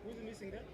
Who's missing that?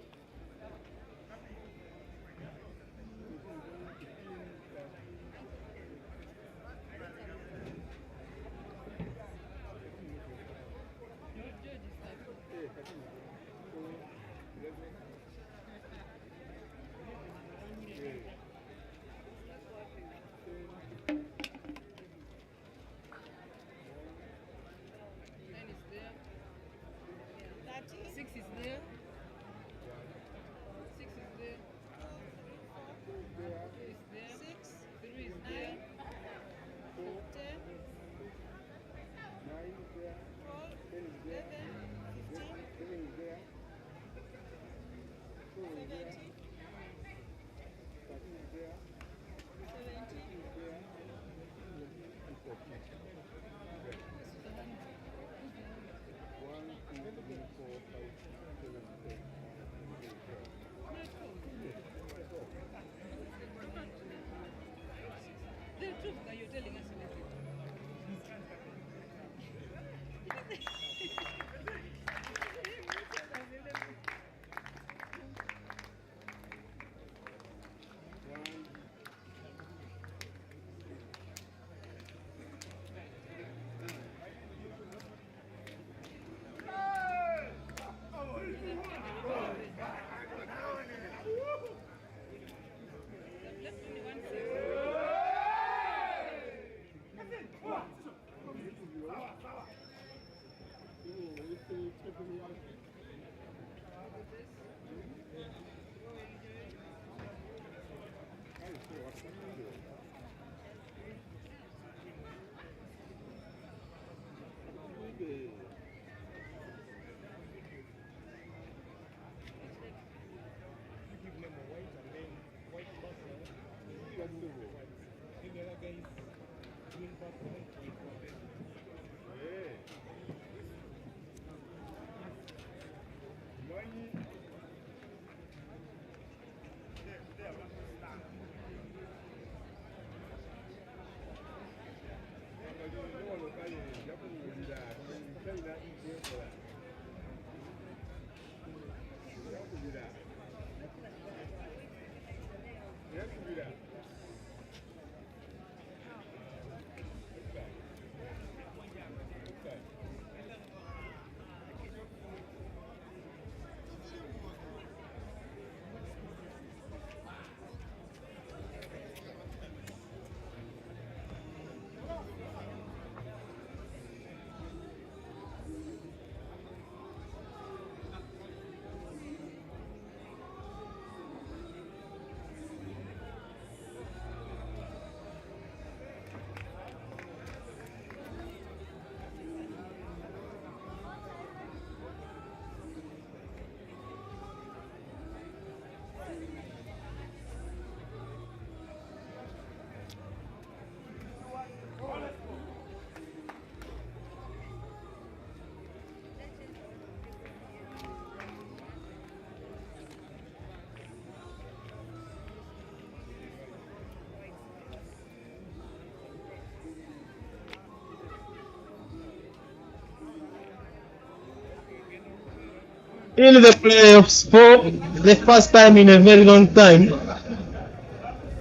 In the playoffs for the first time in a very long time,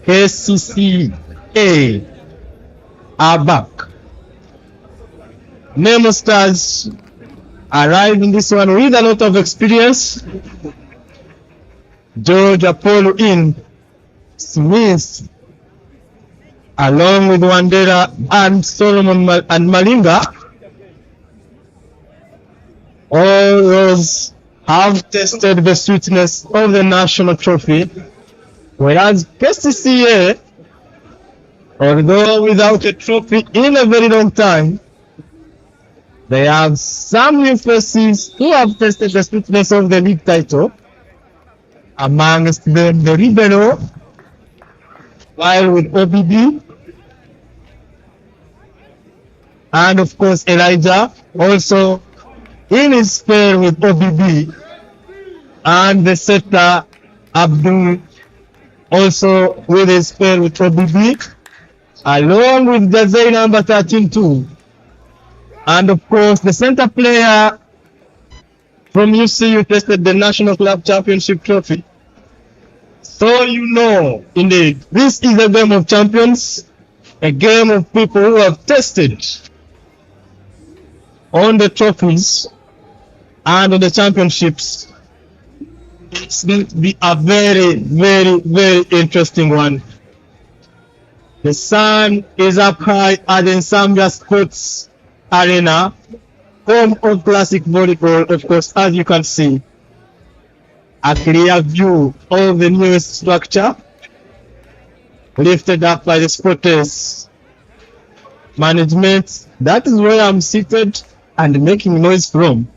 Kcca are back. Nemo Stars arrived in this one with a lot of experience. George Apollo in Smith, along with Wandera and Solomon and Malinga. All those have tested the sweetness of the national trophy, whereas Kcca, although without a trophy in a very long time, they have some new faces who have tested the sweetness of the league title. Amongst them, the Libero, while with OBB, and of course Elijah, also in his spell with OBB, and the setter Abdul also with his pair with OBB, along with jersey number 13 too. And of course, the center player from UCU tested the National Club Championship Trophy. So you know, indeed, this is a game of champions, a game of people who have tested on the trophies and on the championships. It's going to be a very, very, very interesting one. The sun is up high at the NSAMBYA Sports Arena, home of classic volleyball, of course, as you can see. A clear view of the newest structure lifted up by the sporters management. That is where I'm seated and making noise from.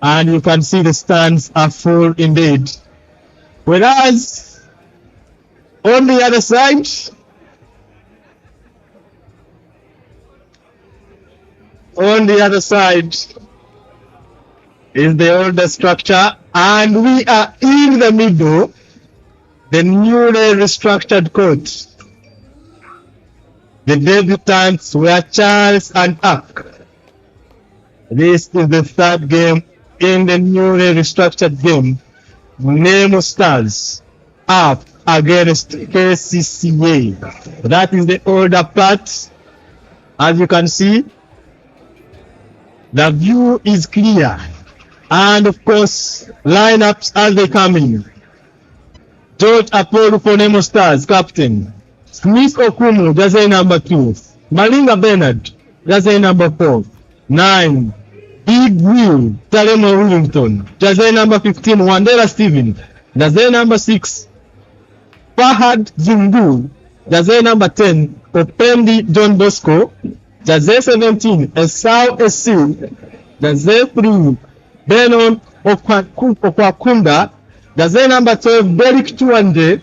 And you can see the stands are full indeed. Whereas on the other side, is the older structure, and we are in the middle, the newly restructured court. The debutants were Charles and Ak. This is the third game in the newly restructured game. Nemo Stars up against Kcca. That is the older part. As you can see, the view is clear. And of course, lineups as they come in. George Apollo for Nemo Stars, captain. Smith Okumu, jersey number 2. Malinga Bernard, jersey number 4. 9. Big Will, Talemo Willington, jersey number 15. Wandera Steven, jersey number 6. Fahad Zungu, jersey number 10. Opendi John Bosco, jersey 17. Esau SC, jersey 3. Benon Okwakunda, jersey number 12, Derek Chuande,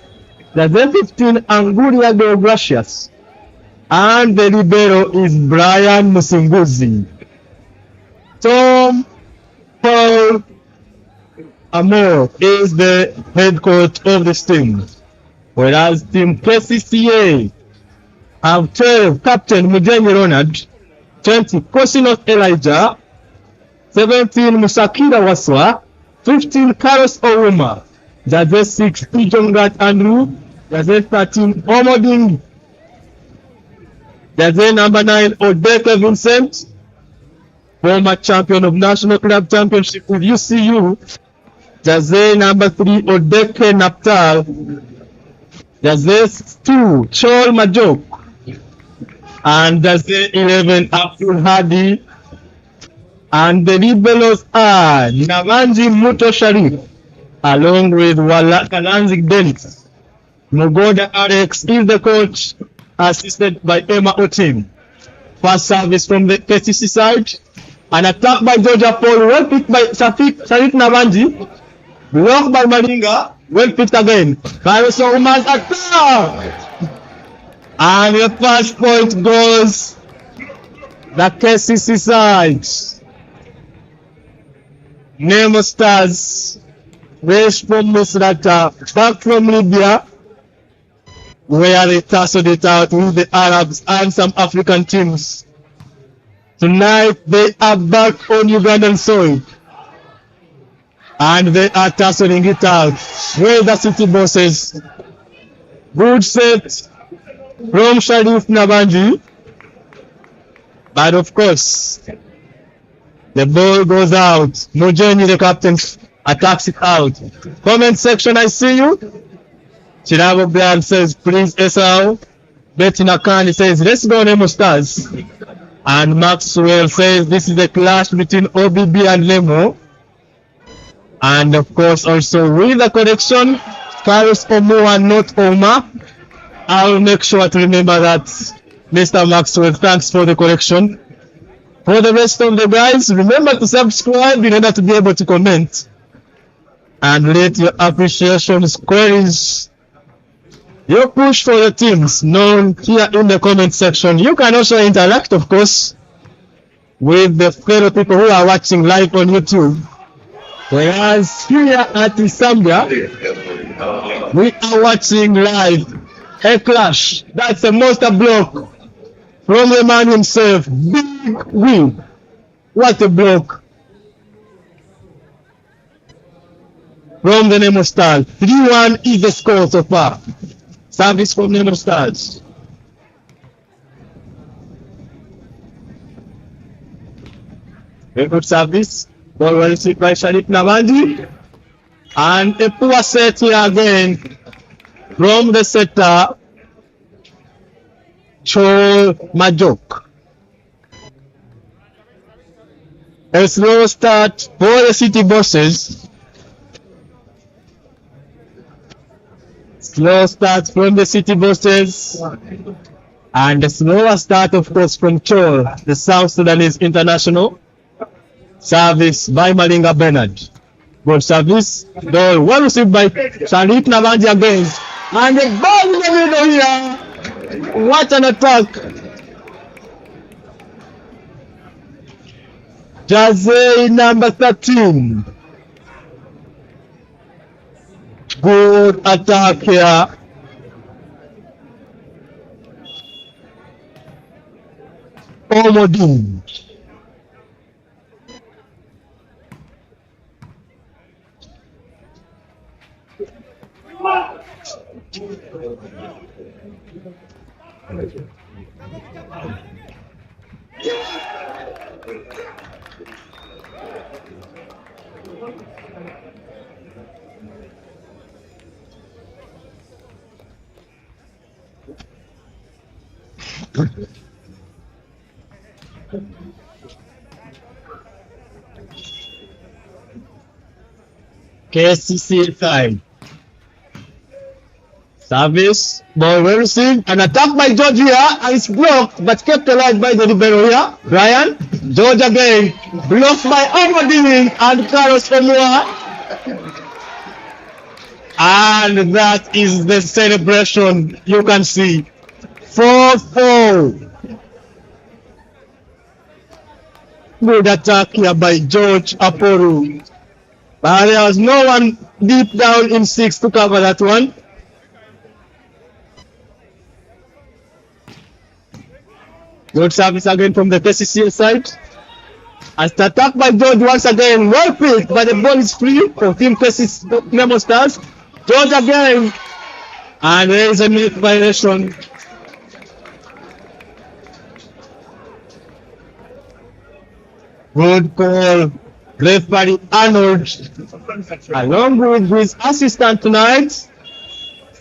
jersey 15, Anguria Gracias, and the libero is Brian Musinguzi. Tom Paul Amor is the head coach of this team, whereas team Kcca have 12, Captain Mujenyi Ronald, 20, Kosinos Elijah, 17, Musakira Waswa, 15, Carlos Ouma, jersey 6, Ijongat Andrew, jersey 13, Omoding, jersey number 9, Odeke Vincent, former champion of National Club Championship with UCU, jersey number 3, Odeke Naptal, jersey 2, Chol Majok, and jersey 11, Abdul Hadi. And the liberals are Navanji Muto Sharif, along with Kalanzik Dennis. Mogoda Alex is the coach, assisted by Emma Otim. First service from the Kcca side. An attack by Georgia Paul, well picked by Sharif Navanji. Blocked by Malinga, well picked again. Carlos Ouma's attack! And the first point goes the Kcca side. Nemo Stars, raised from Misrata, back from Libya, where they tussled it out with the Arabs and some African teams. Tonight they are back on Ugandan soil, and they are tussling it out with the City Bosses. Good set from Sharif Nabanji, but of course, the ball goes out. Mujenyi, the captain, attacks it out. Comment section, I see you. Chirabo Brand says, please, Esau. Betty Nakani says, let's go Nemo Stars. And Maxwell says, this is a clash between OBB and Nemo. And of course, also with the correction, Carlos Omo and not Oma. I'll make sure to remember that, Mr. Maxwell. Thanks for the correction. For the rest of the guys, remember to subscribe in order to be able to comment and let your appreciations, queries, your push for the teams known here in the comment section. You can also interact, of course, with the fellow people who are watching live on YouTube. Whereas here at Zambia, we are watching live a clash. That's a monster block from the man himself. Big win. What a block from the Nemo Stars. 3-1 is the score so far. Service from Nemo Stars. Very good service. Ball well received by Sharif Navandi. And a poor set here again from the setter, Chol Majok. A slow start for the City Bosses. Slow start from the City Bosses. And a slower start, of course, from Chol, the South Sudanese international. Service by Malinga Bernard. Good service. Ball well received by Sharif Navandi again. And the ball in the middle here. What an attack. Jersey number 13. Good attack here. Omodin. Kcca time. Service, ball well received, an attack by George here, and it's blocked but kept alive by the libero here. Brian, George again, blocked by Amadini and Carlos Omua. And that is the celebration you can see. 4-4. Good attack here by George Aporu. But there was no one deep down in 6 to cover that one. Good service again from the Kcca side. As the attack by George once again, well picked, but the ball is free for Team Kcca Nemo Stars. George again, and there is a minute violation. Good call, referee Arnold, along with his assistant tonight,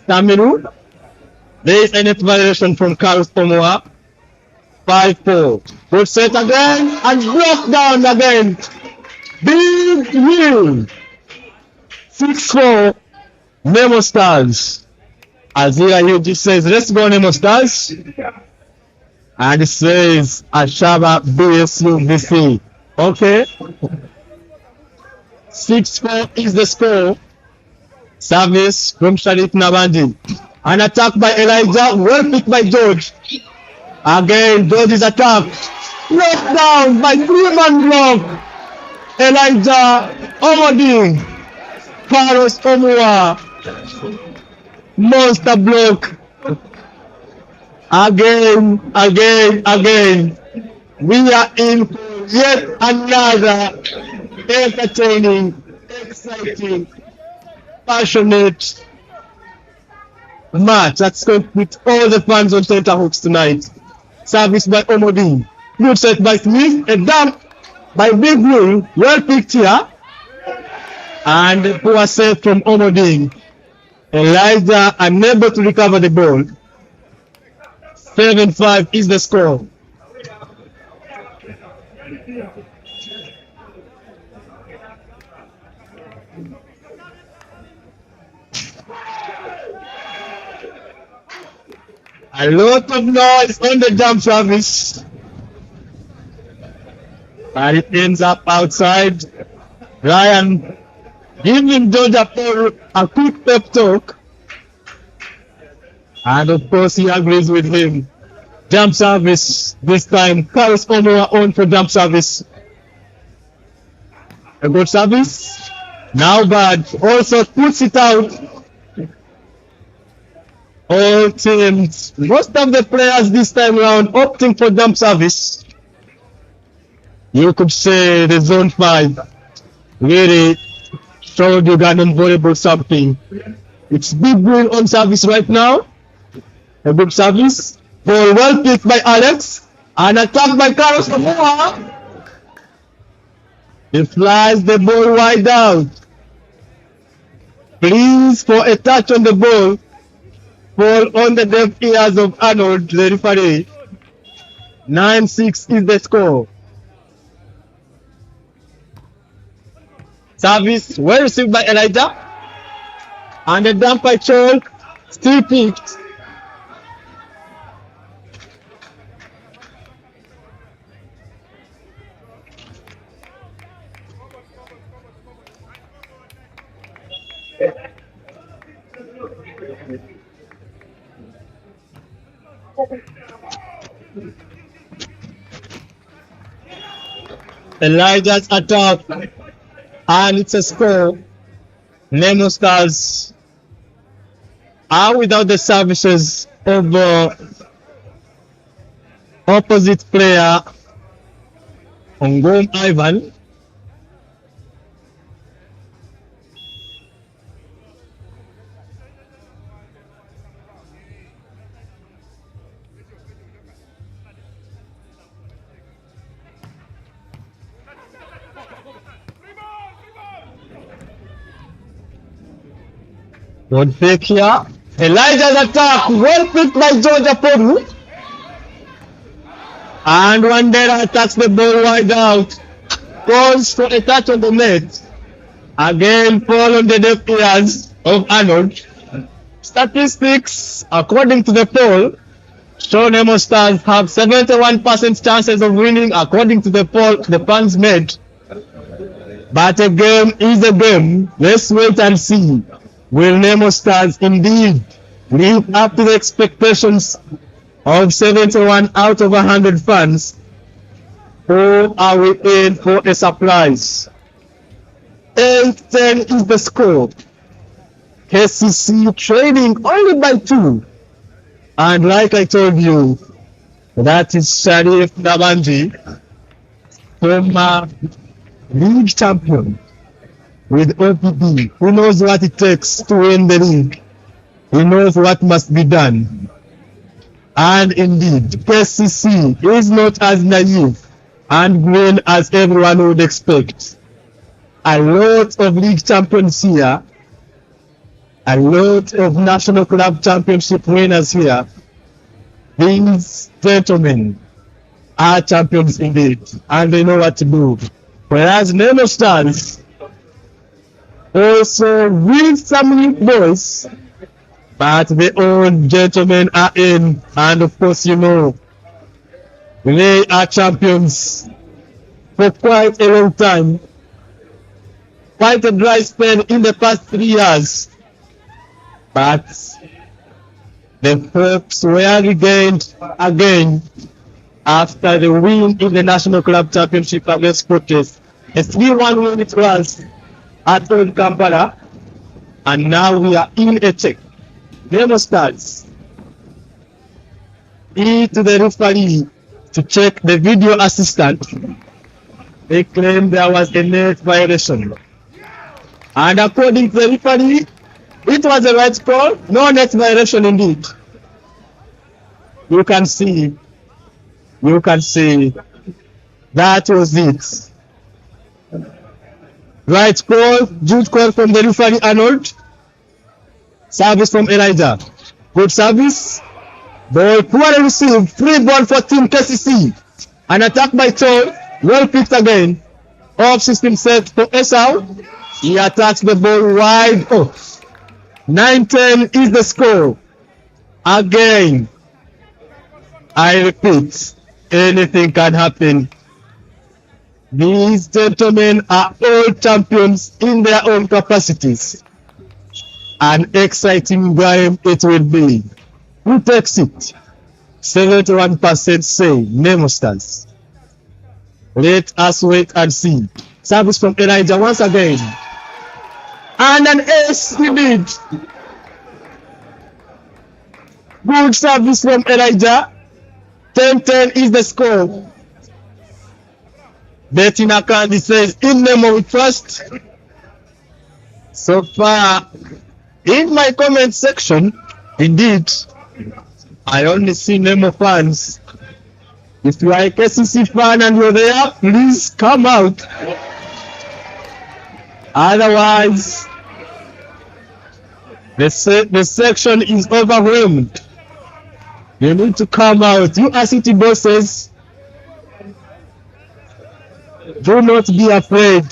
Tamiru. There is a net violation from Carlos Omoa. 5-4. Good set again and blocked down again. Big win. 6-4. Nemo Stars. Azira Yuji says, let's go Nemo Stars. And it says, Ashaba BSU VC. Okay. 6-4 is the score. Service from Sharif Navandi. An attack by Elijah, well picked by George. Again, George is attacked. Knocked down by 3-man block. Elijah Omoding. Carlos Omua. Monster block. Again. We are in for yet another entertaining, exciting, passionate match that's going to put all the fans on tenterhooks tonight. Service by Omodin. Good set by Smith. A dump by Big Will. Well picked here. And poor set from Omodin. Elijah unable to recover the ball. 7-5 is the score. A lot of noise on the jump service. And it ends up outside. Ryan giving Georgia Paul a quick pep talk. And of course he agrees with him. Jump service this time. Carlos Onoa on for jump service. A good service. Now bad. Also puts it out. All teams, most of the players this time around opting for dump service. You could say the zone 5 really showed Ugandan volleyball something. It's big win on service right now. A good service. Ball well picked by Alex. And attacked by Carlos Samoa. He flies the ball wide out. Please for a touch on the ball. Ball on the deaf ears of Arnold, the referee. 9-6 is the score. Service well received by Elijah. And the dump by Chol still picked. Elijah's attack, and it's a score. Nemo Stars are without the services of opposite player Ongom Ivan. Good pick here. Elijah's attack, well picked by Georgia Poru. And Wandera attacks the ball wide out. Calls for a touch on the net. Again, fall on the deaf ears of Arnold. Statistics, according to the poll, show Nemo Stars have 71% chances of winning according to the poll the fans made. But a game is a game. Let's wait and see. Will Nemo Stars indeed live up to the expectations of 71 out of 100 fans? Or are we in for a surprise? 8-10 is the score. Kcca trailing only by 2. And like I told you, that is Serie Nabanji, former league champion with OPD, who knows what it takes to win the league. He knows what must be done. And indeed, Kcca is not as naive and green as everyone would expect. A lot of league champions here, a lot of national club championship winners here. These gentlemen are champions indeed, and they know what to do. Whereas Nemo Stars also with some new boys, but the old gentlemen are in, and of course you know they are champions for quite a long time. Quite a dry spell in the past 3 years, but the hopes were regained again after the win in the National Club Championship against Protes. A 3-1 win it was at Old Kampala, and now we are in a check. Nemo Stars to the referee to check the video assistant. They claim there was a net violation, and according to the referee, it was a right call, no net violation indeed. You can see that was it. Right call, good call from the referee Arnold. Service from Elijah. Good service. Ball poorly received. Free ball for Team Kcca. An attack by Chol. Well picked again. Off system set for Esau. He attacks the ball wide off. 9-10 is the score. Again, I repeat, anything can happen. These gentlemen are all champions in their own capacities. An exciting game it will be. Who takes it? 71% say Nemo Stars. Let us wait and see. Service from Elijah once again. And an ace he did. Good service from Elijah. 10-10 is the score. Bettina Kandi says in Nemo we trust. So far, in my comment section, indeed, I only see Nemo fans. If you are a KCC fan and you're there, please come out. Otherwise, the section is overwhelmed. You need to come out. You are city bosses. Do not be afraid.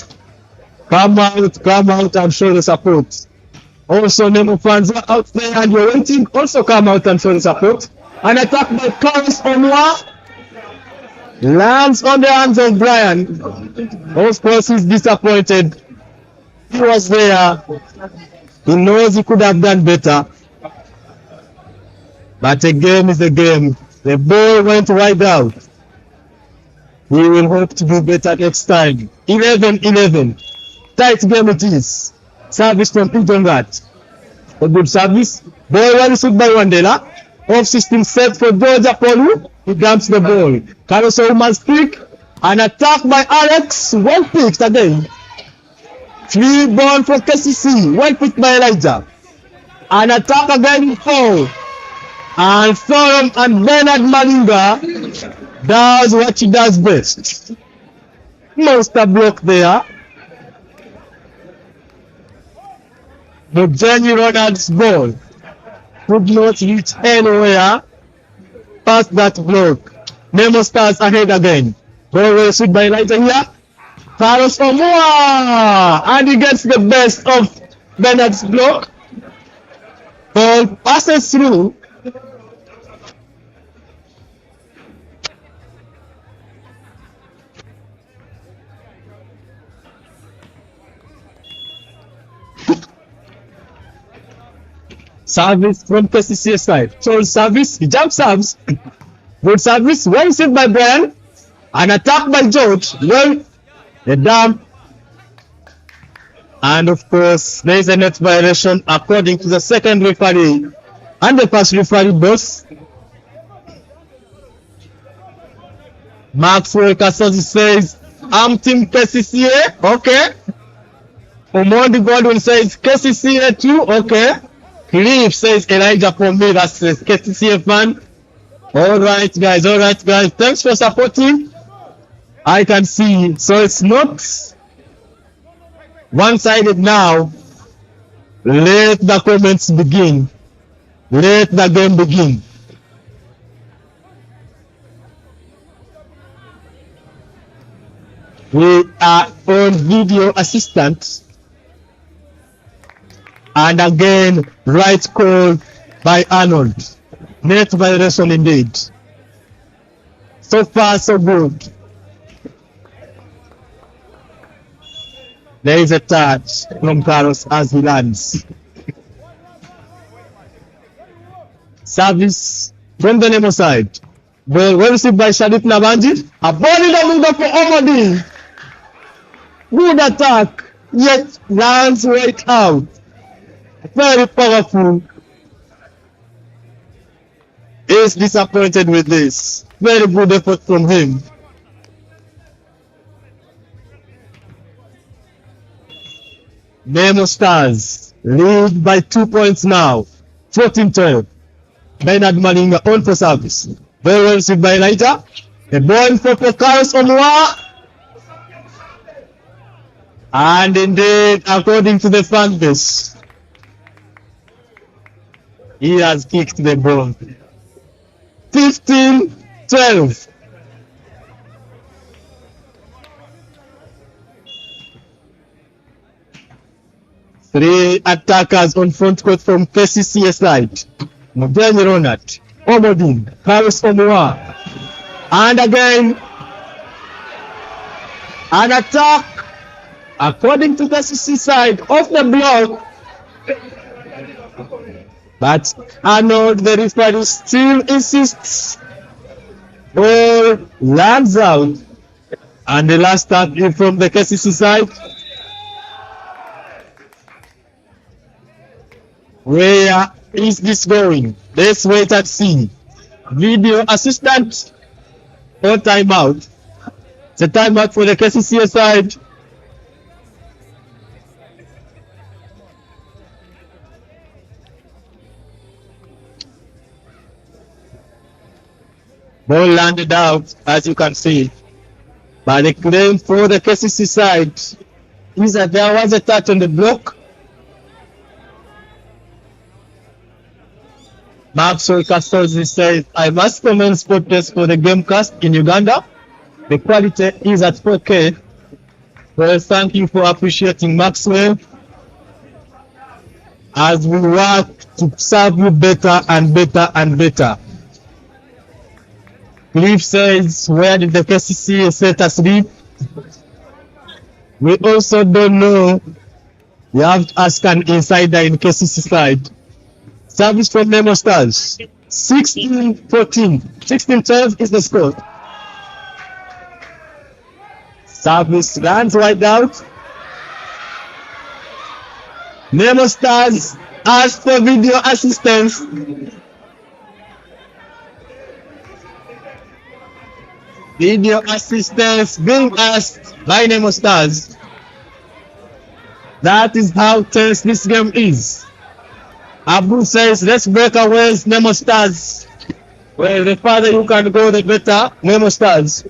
Come out and show the support. Also, Nemo fans are out there and you're waiting. Also come out and show the support. An attack by Carlos Onwa lands on the hands of Brian. Of course, he's disappointed. He was there. He knows he could have done better. But a game is a game. The ball went wide out. We will hope to do better next time. 11-11. Tight game it is. Service from Idongat. A good service. Ball well received by Wandela. Off system set for Georgia Polu. He dumps the ball. Carlos Oman's pick. An attack by Alex. Well picked again. Free ball for KCC. Well picked by Elijah. An attack again for. And Thorum and Bernard Malinga does what he does best. Monster block there. But Jenny Ronald's ball could not reach anywhere past that block. Nemo Stars ahead again. Ball well received by Elijah here. Carlos Omoa! And he gets the best of Bernard's block. Ball passes through. Service from KCCA side. So service, he jump serves. Good service, well received by Brian. An attack by George. Well, the dump. And of course, there is a net violation according to the second referee and the first referee both. Maxwell Kasozi says, I'm team KCCA. Okay. Omondi Godwin says KCCA too. Okay. Cliff says Elijah for me, that's a KCCA fan. Alright guys, thanks for supporting. I can see, so it's not one-sided now. Let the comments begin. Let the game begin. We are on video assistant. And again, right call by Arnold. Net violation indeed. So far, so good. There is a touch from Carlos as he lands. Service from the Nemo side. Well received by Shadif Nabanji. A ball in the middle for Omadi. Good attack, yet lands right out. Very powerful. Is disappointed with this. Very good effort from him. Nemo Stars lead by 2 points now. 14-12. Bernard Malinga on for service. Very well received by Elijah. The ball for Carlos Onwa. And indeed, according to the fan base, he has kicked the ball. 15-12. Three attackers on front court from KCCA side. Mugeni Ronald, Omodin, Carlos Omoa. And again, an attack according to the KCC side of the block. But Arnold, the referee, still insists. Ball lands out. And the last tackle from the KCC side. Where is this going? Let's wait and see. Video assistant or timeout. It's a timeout for the Kcca side. Ball landed out, as you can see. But the claim for the Kcca side is that there was a touch on the block. Maxwell Castorzi says, I must commend sport test for the game cast in Uganda. The quality is at 4K. Well, thank you for appreciating Maxwell. As we work to serve you better and better and better. Cliff says, where did the Kcca set us lead? We also don't know. You have to ask an insider in Kcca side. Service from Nemo Stars. 16-14. 16-12 is the score. Service runs right out. Nemo Stars ask for video assistance. Video assistance being asked by Nemo Stars. That is how tense this game is. Abu says, let's break away Nemo Stars. Well, the farther you can go, the better. Nemo Stars.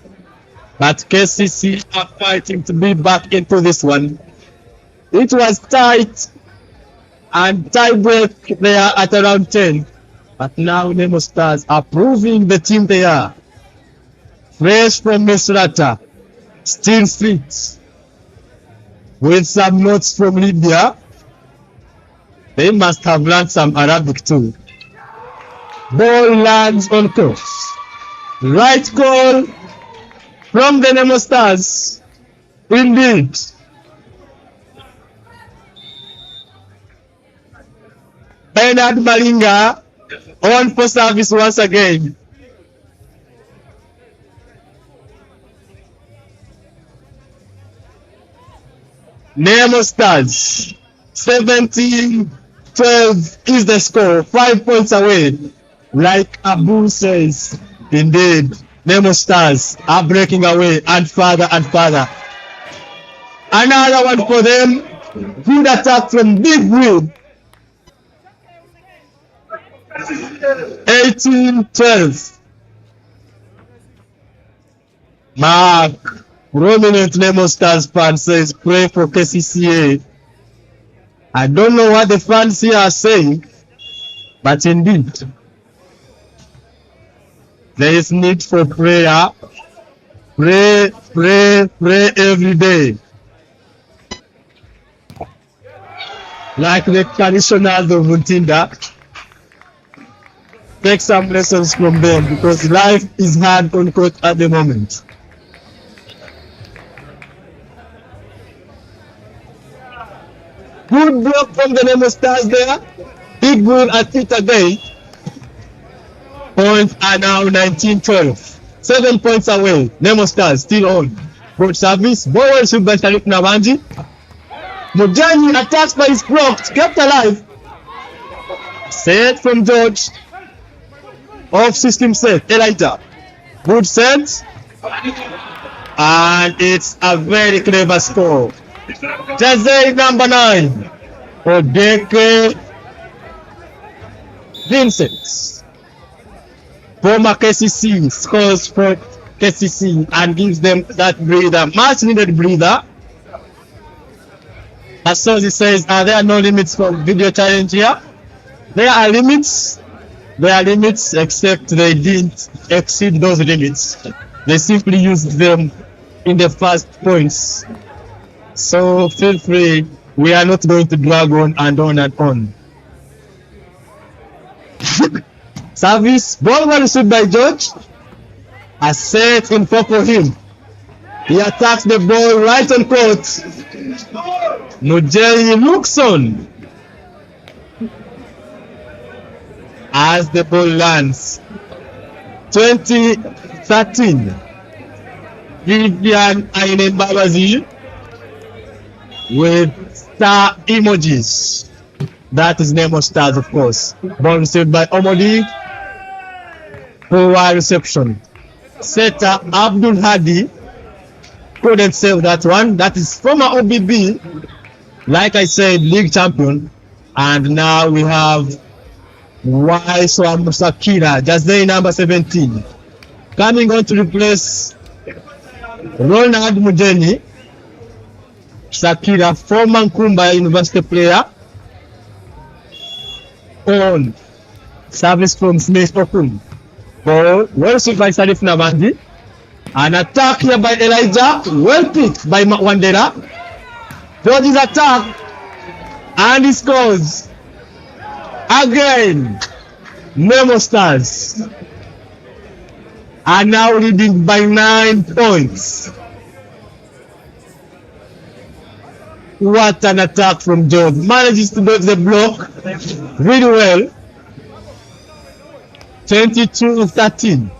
But Kcca are fighting to be back into this one. It was tight and tie break there at around 10. But now Nemo Stars are proving the team they are. Fresh from Misrata, still fit, with some notes from Libya. They must have learned some Arabic too. Ball lands on course. Right call from the Nemo Stars. Indeed. Bernard Malinga on for service once again. Nemo Stars, 17-12 is the score, 5 points away. Like Abu says, indeed, Nemo Stars are breaking away and further and further. Another one for them, good attack from Big Will. 18-12. Mark. Prominent Nemo Stars fan says, pray for Kcca. I don't know what the fans here are saying, but indeed, there is need for prayer. Pray, pray, pray every day. Like the traditionals of Mutinda, take some lessons from them because life is hard on court at the moment. Good block from the Nemo Stars there. Big Bull at it again. Points are now 19-12. 7 points away. Nemo Stars still on. Good service. Ball should by Sharif Nawanji. Mujani attacks by his blocked. Kept alive. Set from George. Off system set. Elijah. Good set. And it's a very clever score. Jersey number 9 for Deke Vincent. Former Kcca scores for Kcca and gives them that breather, much needed breather. As Sozi says, are there no limits for video challenge here? There are limits. There are limits, except they didn't exceed those limits. They simply used them in the first points. So feel free, we are not going to drag on and on and on. Service, ball well received by George. A set in for him. He attacks the ball right on court. Nujeri looks on. As the ball lands. 2013. Vivian Aine Babazi with star emojis. That is Nemo Stars, of course. Ball received by Omodi. Poor reception. Setter Abdul Hadi couldn't save that one. That is former OBB, like I said, league champion. And now we have Waiswa Musakira, just day number 17, coming on to replace Ronald Mujeni. Sakira, former Nkumba University player, on service from Smith Okun. Ball well received by Salif Nabandi. An attack here by Elijah, well picked by Wandera. George's attack, and he scores again. Nemo Stars are now leading by 9 points. What an attack from George. Manages to dodge the block really well. 22-13.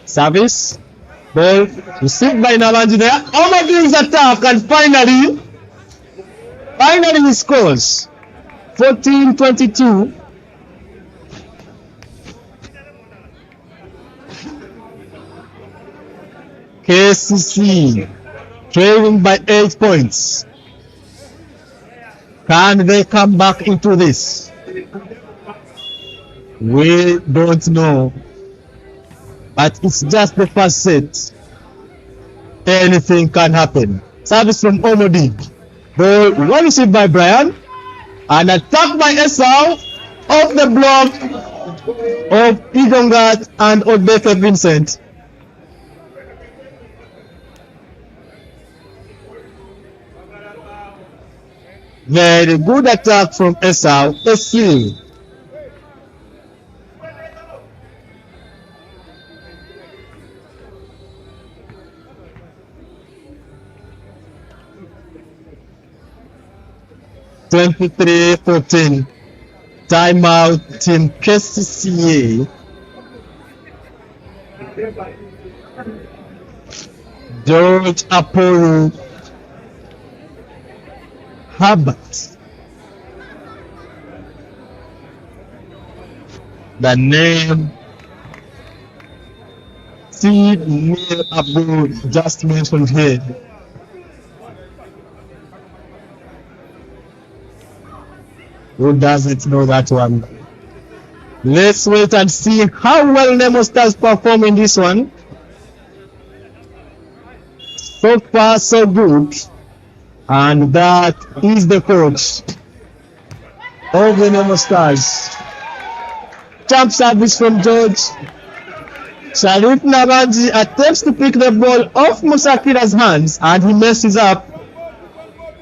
Service. Ball received by Nabanji there. Omadin's attack, and finally he scores. 14-22. Kcca trailing by 8 points. Can they come back into this? We don't know. But it's just the first set. Anything can happen. Service from Omodi. Ball well received by Brian. An attack by Esau off the block of Igongat and Odeke Vincent. Very good attack from Esau. A steal. (23-14). Timeout, Team Kcca. George Apollo Herbert. The name Steve Neil Abu just mentioned here. Who doesn't know that one? Let's wait and see how well Nemo Stars perform in this one. So far, so good. And that is the coach of the Nemo Stars. Jump service from George. Sharif Nabanji attempts to pick the ball off Musakira's hands, and he messes up.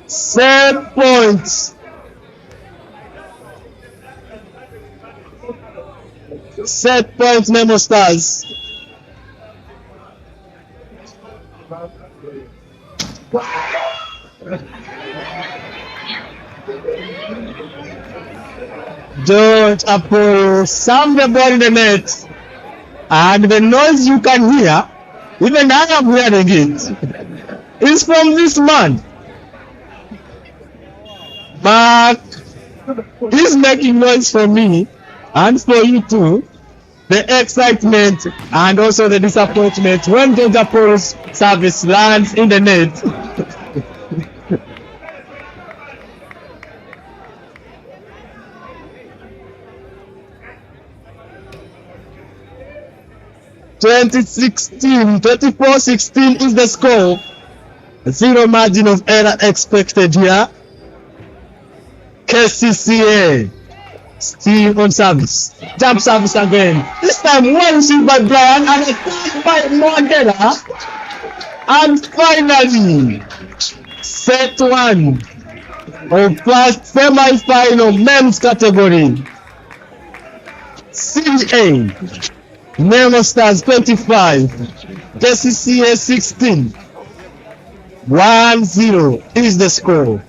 7 points. 7 points, Nemo Stars. George Apollo slammed the ball in the net, and the noise you can hear, even I am hearing it, is from this man. But he's making noise for me and for you too. The excitement and also the disappointment when George Apollo's service lands in the net. (24-16) is the score. Zero margin of error expected here. Kcca still on service. Jump service again. This time one received by Brian and attacked by Mandela. And finally, set 1 of first semi-final men's category. Serie A. Nemo Stars 25, Kcca 16. 1-0 is the score.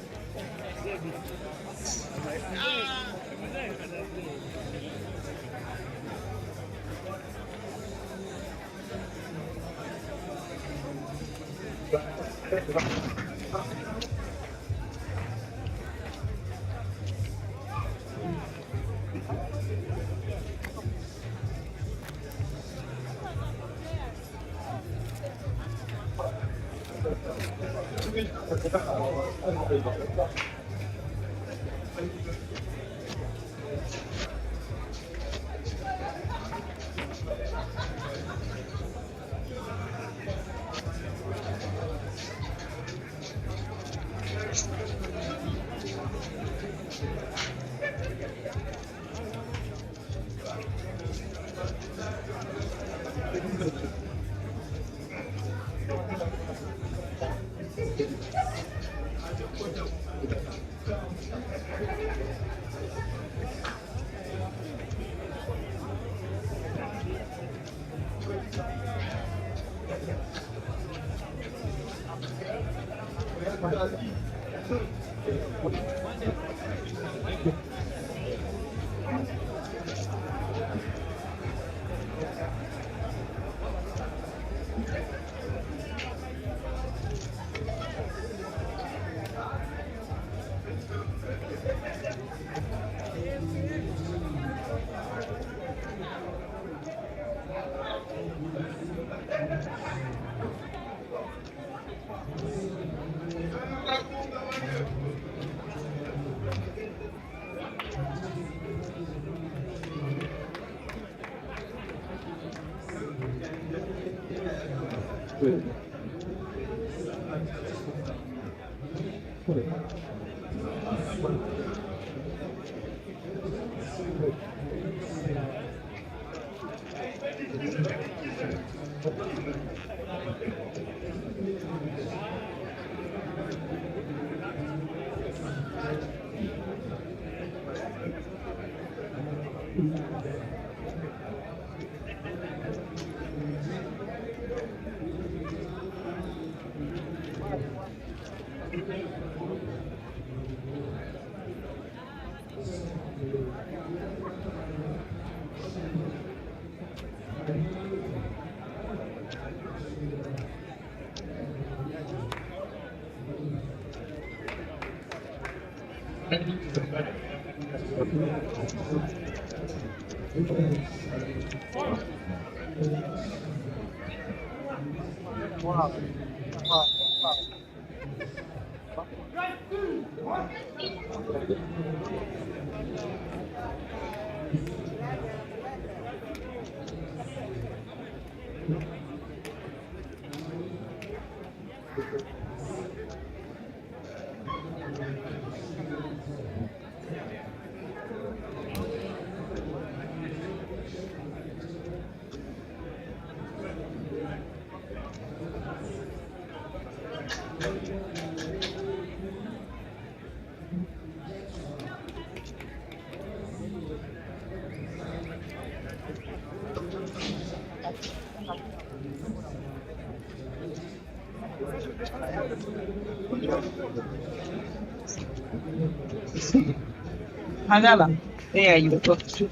Hangala. There you go. Okay.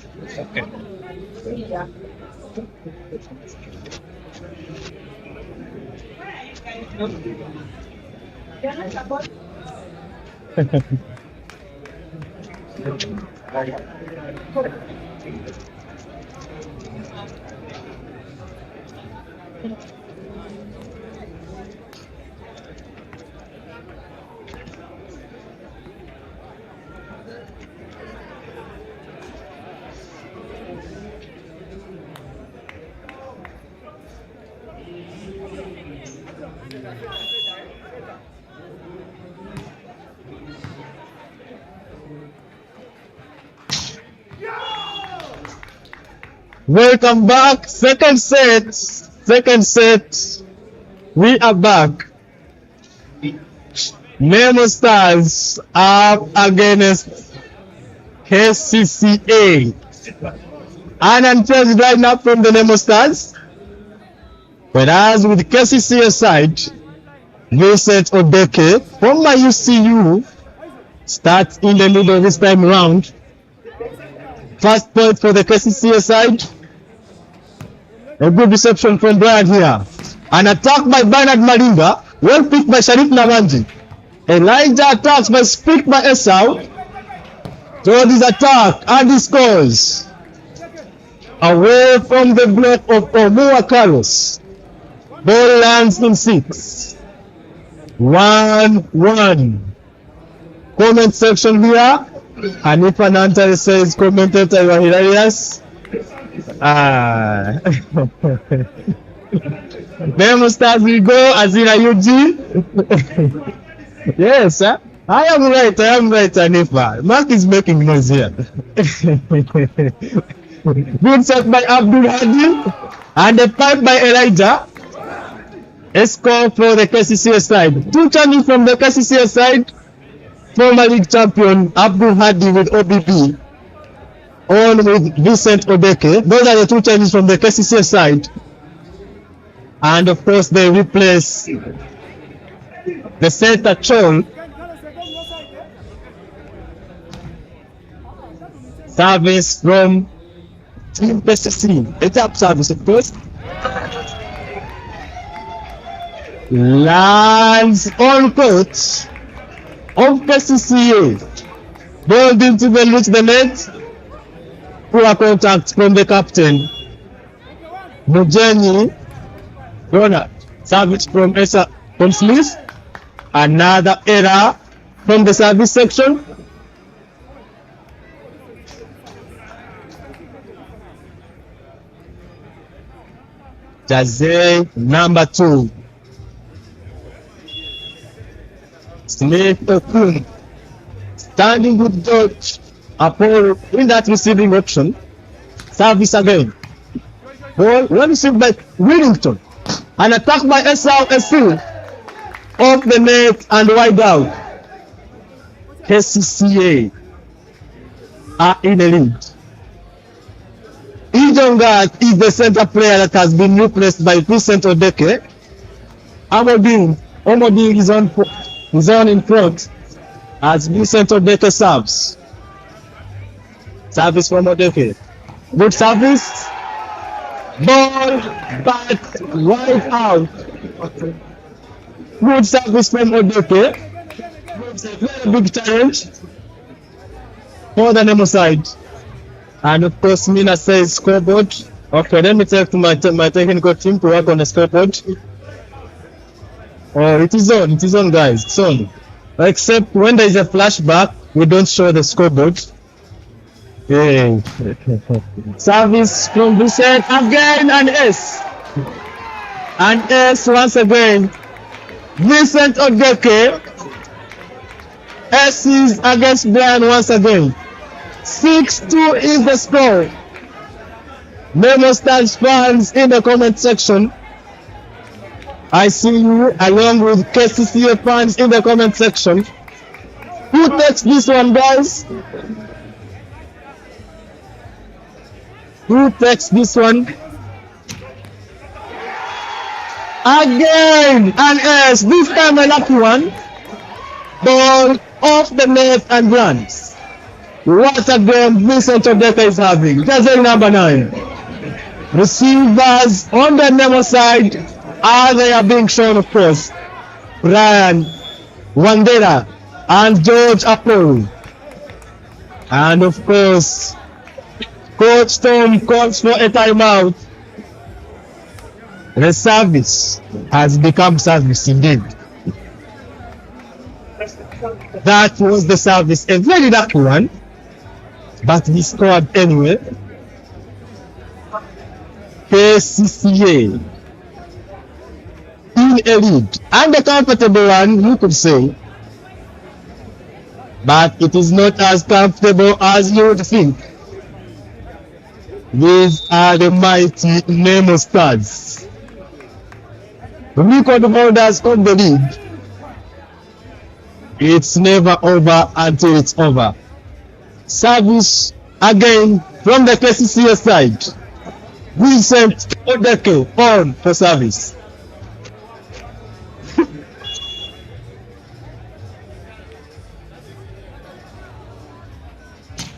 Yeah. Welcome back. Second set. Second set. We are back. Nemo Stars up against Kcca. An unchanged lineup from the Nemo Stars. Whereas with Kcca side, Vincent Odeke from my UCU starts in the middle this time round. First point for the Kcca side. A good reception from Brian here. An attack by Bernard Malinga. Well picked by Sharif Namanji. Elijah attacks but picked by Esau. Towards his attack and he scores. Away from the block of Omua Carlos. Ball lands in 6. 1-1. Comment section here. Hanifa Nantari says commentator you are hilarious. Nemo Stars will go Azira UG. Yes, sir. I am right, Hanifa. Mark is making noise here. Good shot by Abdul Hadi and a pipe by Elijah. A score for the Kcca side. 2 changes from the Kcca side. Former league champion Abdul Hadi with OBB on with Vincent Odeke. Those are the 2 changes from the Kcca side. And of course they replace the center Chol. Service from Team Kcca. A tap service of course. Lands on court of Kcca. Ball into the reach the net. Poor contact from the captain. Mujeni. Ronald. Service from Smith. Another error from the service section. Jazzy number 2. Smith Okun standing with George Apollo in that receiving option. Service again. Ball well received by Willington. An attack by Esau Esu off the net and wide out. Kcca are in the lead. Ijongat is the center player that has been replaced by Vincent Odeke. Omodin is on in front as Vincent Odeke serves. Service from Odeke. Good service. Ball back right out. Good service from Odeke. It's a very big challenge for the Nemo side. And of course, Mina says scoreboard. Okay, let me take to my technical team to work on the scoreboard. Oh, it is on, guys. It's on. Except when there is a flashback, we don't show the scoreboard. Hey. Service from Vincent again and S. And S once again. Vincent Odeke. S is against Brian once again. 6-2 is the score. Nemo Stars fans in the comment section. I see you along with Kcca fans in the comment section. Who takes this one, guys? Who takes this one? Again, and yes, this time a lucky one. Ball off the net and runs. What a game Vincent Odeke is having. Jersey number 9. Receivers on the Nemo side they are being shown, of course. Brian Wandera and George Apple. And of course, Coach Tom calls for a timeout. The service has become service indeed. That was the service, a very lucky one, but he scored anyway. Kcca in a lead, and a comfortable one, you could say, but it is not as comfortable as you would think. These are the mighty Nemo Stars, record holders of the league. It's never over until it's over. Service again from the Kcca side. Vincent Odeke on for service.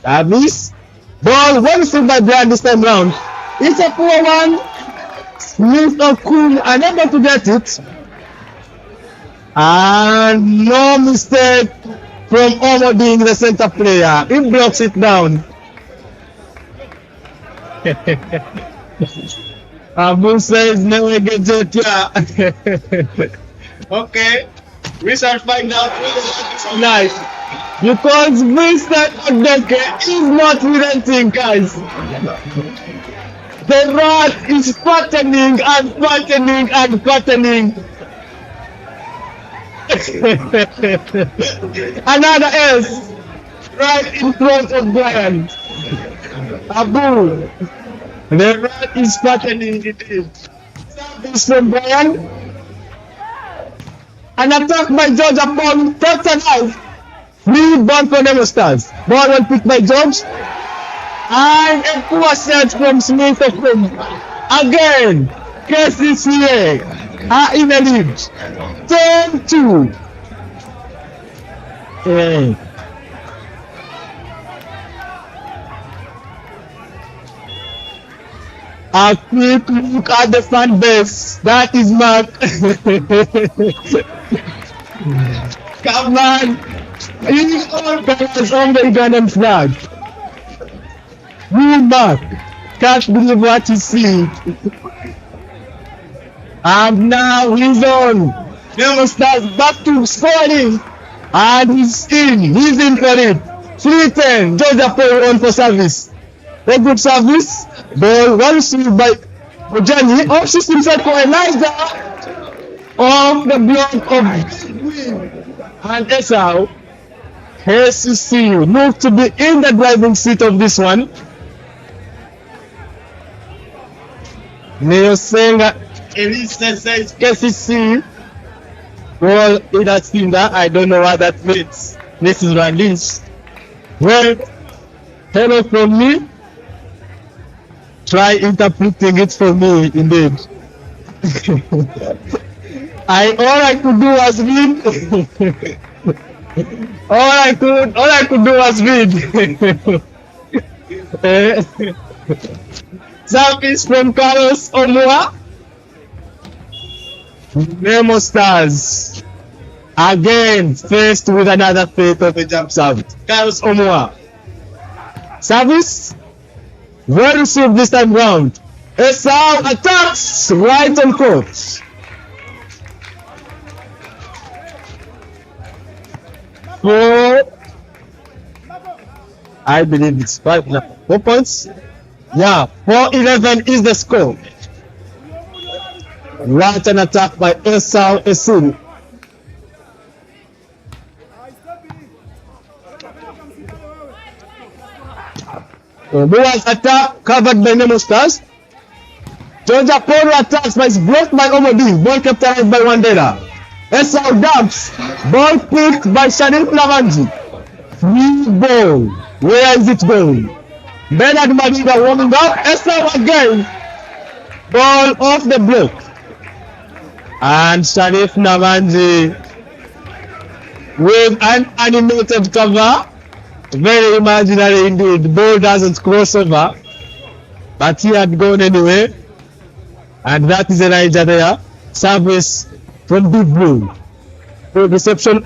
Service. Ball well received by Brian this time round. It's a poor one. Smith or Cool unable to get it. And no mistake from Omo being the center player. He blocks it down. Abu says never get it. Okay, we shall find out tonight. Because Vincent Odeke is not relenting, guys. The rat is fattening and fattening and fattening. Another S right in front of Brian. Abu. The rat is fattening indeed. Service from Brian. An attack by George upon first and out. Free ball for Nemo Stars. Ball well picked by George. And a poor set from Smith of him. Again, Kcca are in the lead. 10-2. A quick look at the fan base. That is Mark. Come on. He's all colors on the Ugandan flag. You Mark. Can't believe what you see. And now he's on. Nemo Stars back to scoring. And he's in. He's in for it. 3-10. Georgia Paul on for service. A good service. Ball well received by Ojani. Off system set for Elijah. Off the block of and Esau. Kcca moved to be in the driving seat of this one. Neil Senga. Elisa says Kcca. Well, it has seen that. I don't know what that means. This is release. Well, hello from me. Try interpreting it for me, indeed. All I could do was read. all I could do was read. Service from Carlos Omua. Nemo Stars again faced with another fate of a jump service. Carlos Omua. Service well received this time round. Esau attacks right on court. I believe it's 5 now. 4 points? Yeah, 4-11 is the score. Right an attack by Esau Esun. Omua's attack covered by Nemo Stars. Georgia Polo attacks but is blocked by Omodi. Ball captured by Wandera. Esau dumps. Ball picked by Shanil Lavanji. Free ball. Where is it going? Bernard Madiga warming up. Esau again. Ball off the block. And Sharif Navanji with an animated cover. Very imaginary indeed. The ball doesn't cross over. But he had gone anyway. And that is Elijah there. Service from Big Blue. Good reception.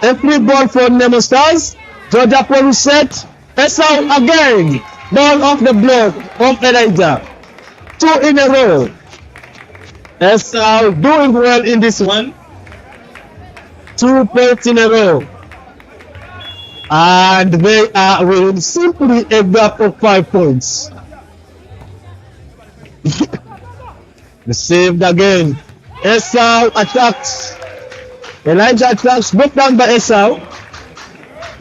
A free ball for Nemo Stars. Georgia Polo set. Esau again. Ball off the block of Elijah. 2 in a row. Esau doing well in this one. 2 points in a row. And they are with simply a gap of 5 points. Received again. Esau attacks. Elijah attacks, broke down by Esau.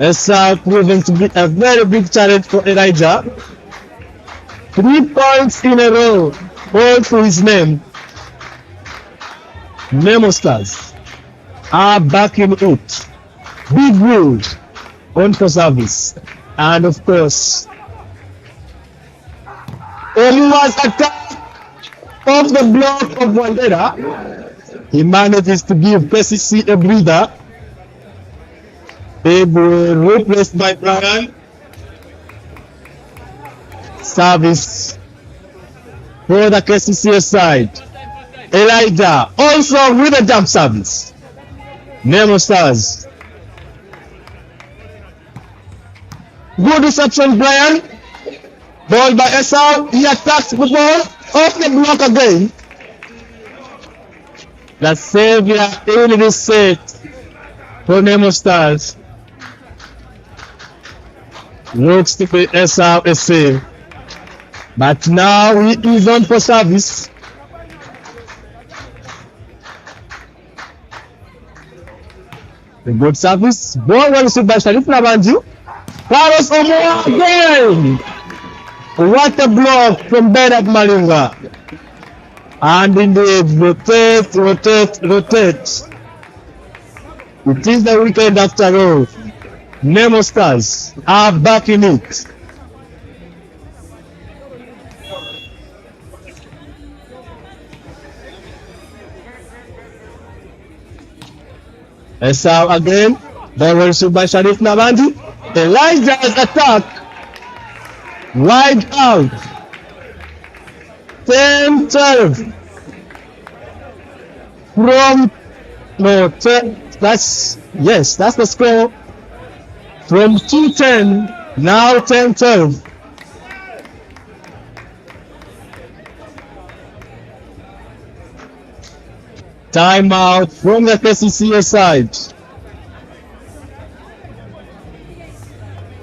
Esau proving to be a very big challenge for Elijah. 3 points in a row. All to his name. Nemo Stars are back in it. Big Blue on for service. And of course, Omua's attack off the block of Wandera. He manages to give Kcca a breather. They were replaced by Brian. Service for the Kcca side. Elijah also with a jump service. Nemo Stars. Good reception, Brian. Ball by Esau. He attacks the ball off the block again. The savior in this set for Nemo Stars. Looks to be Esau a save. But now he is on for service. A good service. Ball well received by Sharif Nabanju. Carlos Omoa again. What a block from Bernard Malinga. And indeed, rotate. It is the weekend after all. Nemo Stars are back in it. Esau again. Ball was received by Sharif Nabandi. Elijah's attack. Wide out. 10-12. From no 10. That's the score. From 2-10. Now 10-12. Timeout from the Kcca side.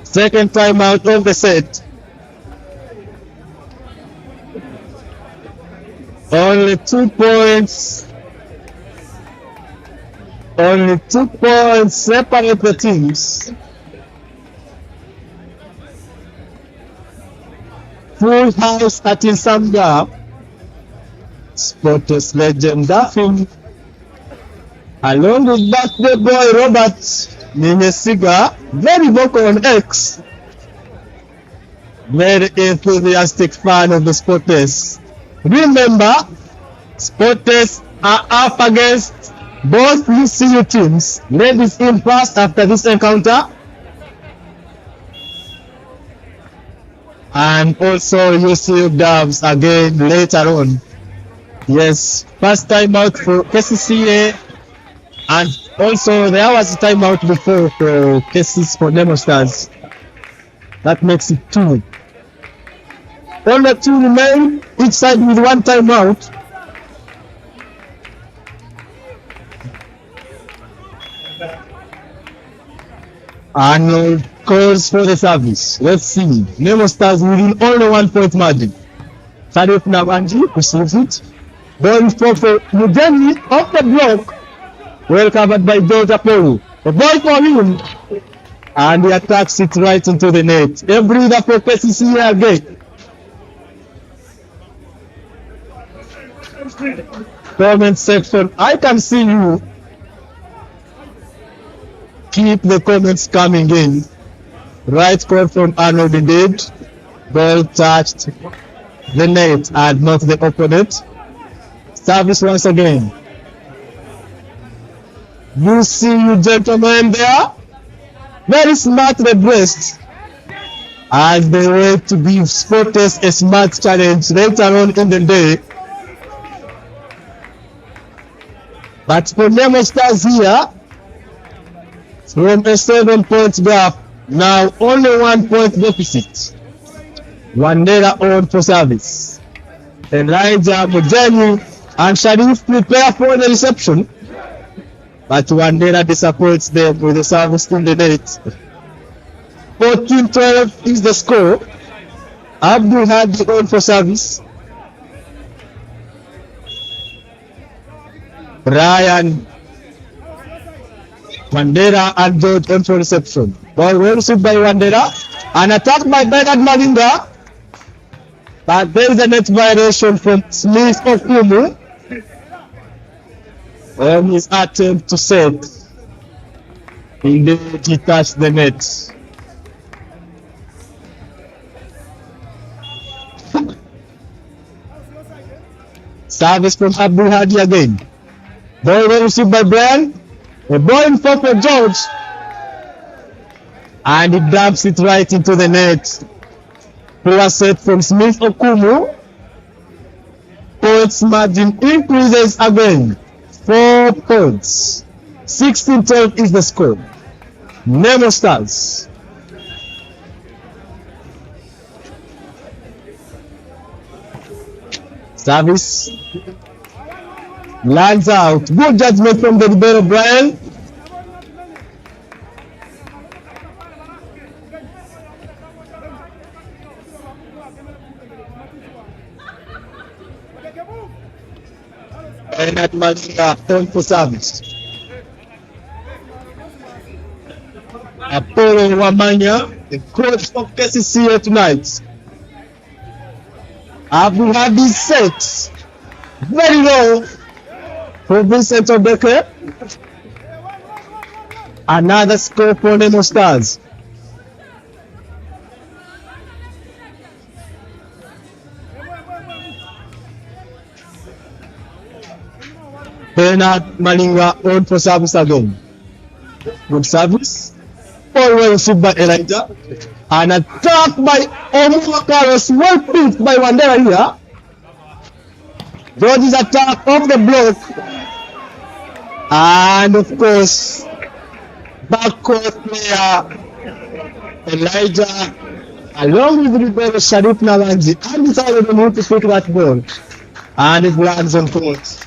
Second timeout of the set. Only 2 points. Only 2 points separate the teams. Full house at NSAMBYA. Sports legend Daphne, along with birthday boy Robert Kcca, very vocal on X, very enthusiastic fan of the Sports. Remember, Sports are up against both UCU teams. Ladies in first after this encounter, and also UCU Dubs again later on. Yes, first time out for Kcca, and also there was a timeout before for cases for Nemo Stars. That makes it 2. Only 2 remain, each side with 1 timeout. Arnold calls for the service. Let's see. Nemo Stars within only 1 point margin. Sharif Nabanji receives it. Ball for Mujani off the block. Well covered by George Apollo. The ball for him. And he attacks it right into the net. A breather for Kcca again. Comment section. I can see you. Keep the comments coming in. Right call from Arnold indeed. Ball touched the net and not the opponent. Service once again. You see you gentlemen there. Very smart the breast. As they wait to give Sports a smart challenge later on in the day. But for Nemo Stars here, from a 7-point gap, now only 1 point deficit. Wandera on for service. Elijah Mujani and Sharif prepare for the reception, but Wandera disappoints them with the service in the net. 14-12 is the score. Abdul had the on for service. Ryan, Wandera and George on for reception. Ball well received by Wandera. An attack by Bernard Malinga. But there is a net violation from Smith Okumu on his attempt to set. Indeed, he touched the net. Service from Abdul Hadi again. Ball well received by Brian. A ball in for George. And he dumps it right into the net. Poor set from Smith Okumu. Points margin increases again. 4 points. 16-12 is the score. Nemo Stars. Service. Lands out. Good judgment from the libero, Brian. And at Malika, point for service. Apollo Wamanya, the coach of Kcca tonight. Abu Hadi set very low for Vincent Obeke. Another score for Nemo Stars. Bernard Malinga on for service again. Good service. All well received by Elijah. An attack by Omakaros. Well picked by Wandera here. George's attack off the block. And of course, backcourt player Elijah, along with the brother Sharif Nalanji, undecided on who to pick that ball. And it lands on court.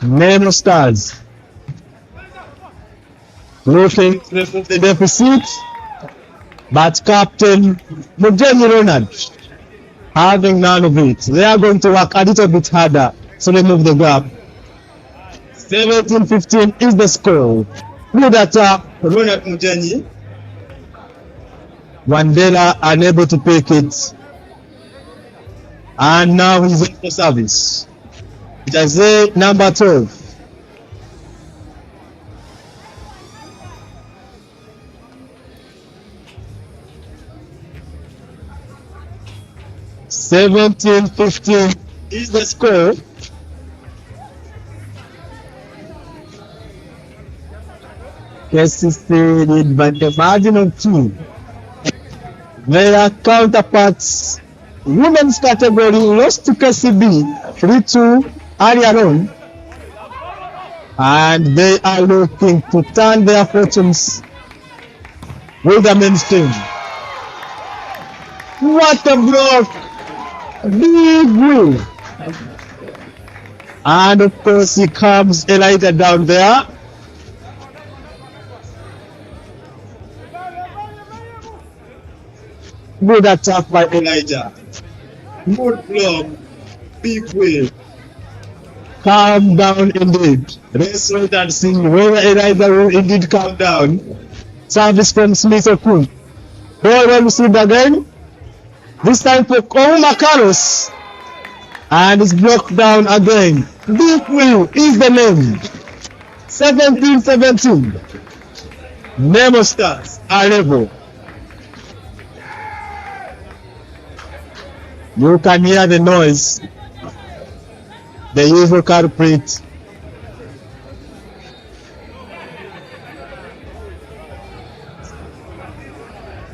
Nemo Stars looking to remove the deficit, but Captain Mujeni Ronald having none of it. They are going to work a little bit harder to remove the gap. 17-15 is the score. Good attack, Ronald Mujeni. Wandela unable to pick it, and now he's in for service. Jersey number 12. (17-15) is the score. Kcca lead by the margin of 2. Their counterparts, women's category, lost to KCB 3-2 earlier on, and they are looking to turn their fortunes with the men's team. What a block! Big win! And of course, he comes Elijah down there. Good attack by Elijah. Good block. Big win. Calm down indeed. Let's wait and see whether Elijah will indeed calm down. Service from Smith Okun. Ball well received again. This time for Ouma Carlos. And it's blocked down again. Big Will is the name. 17-17. Nemo Stars are level. You can hear the noise. The usual culprit.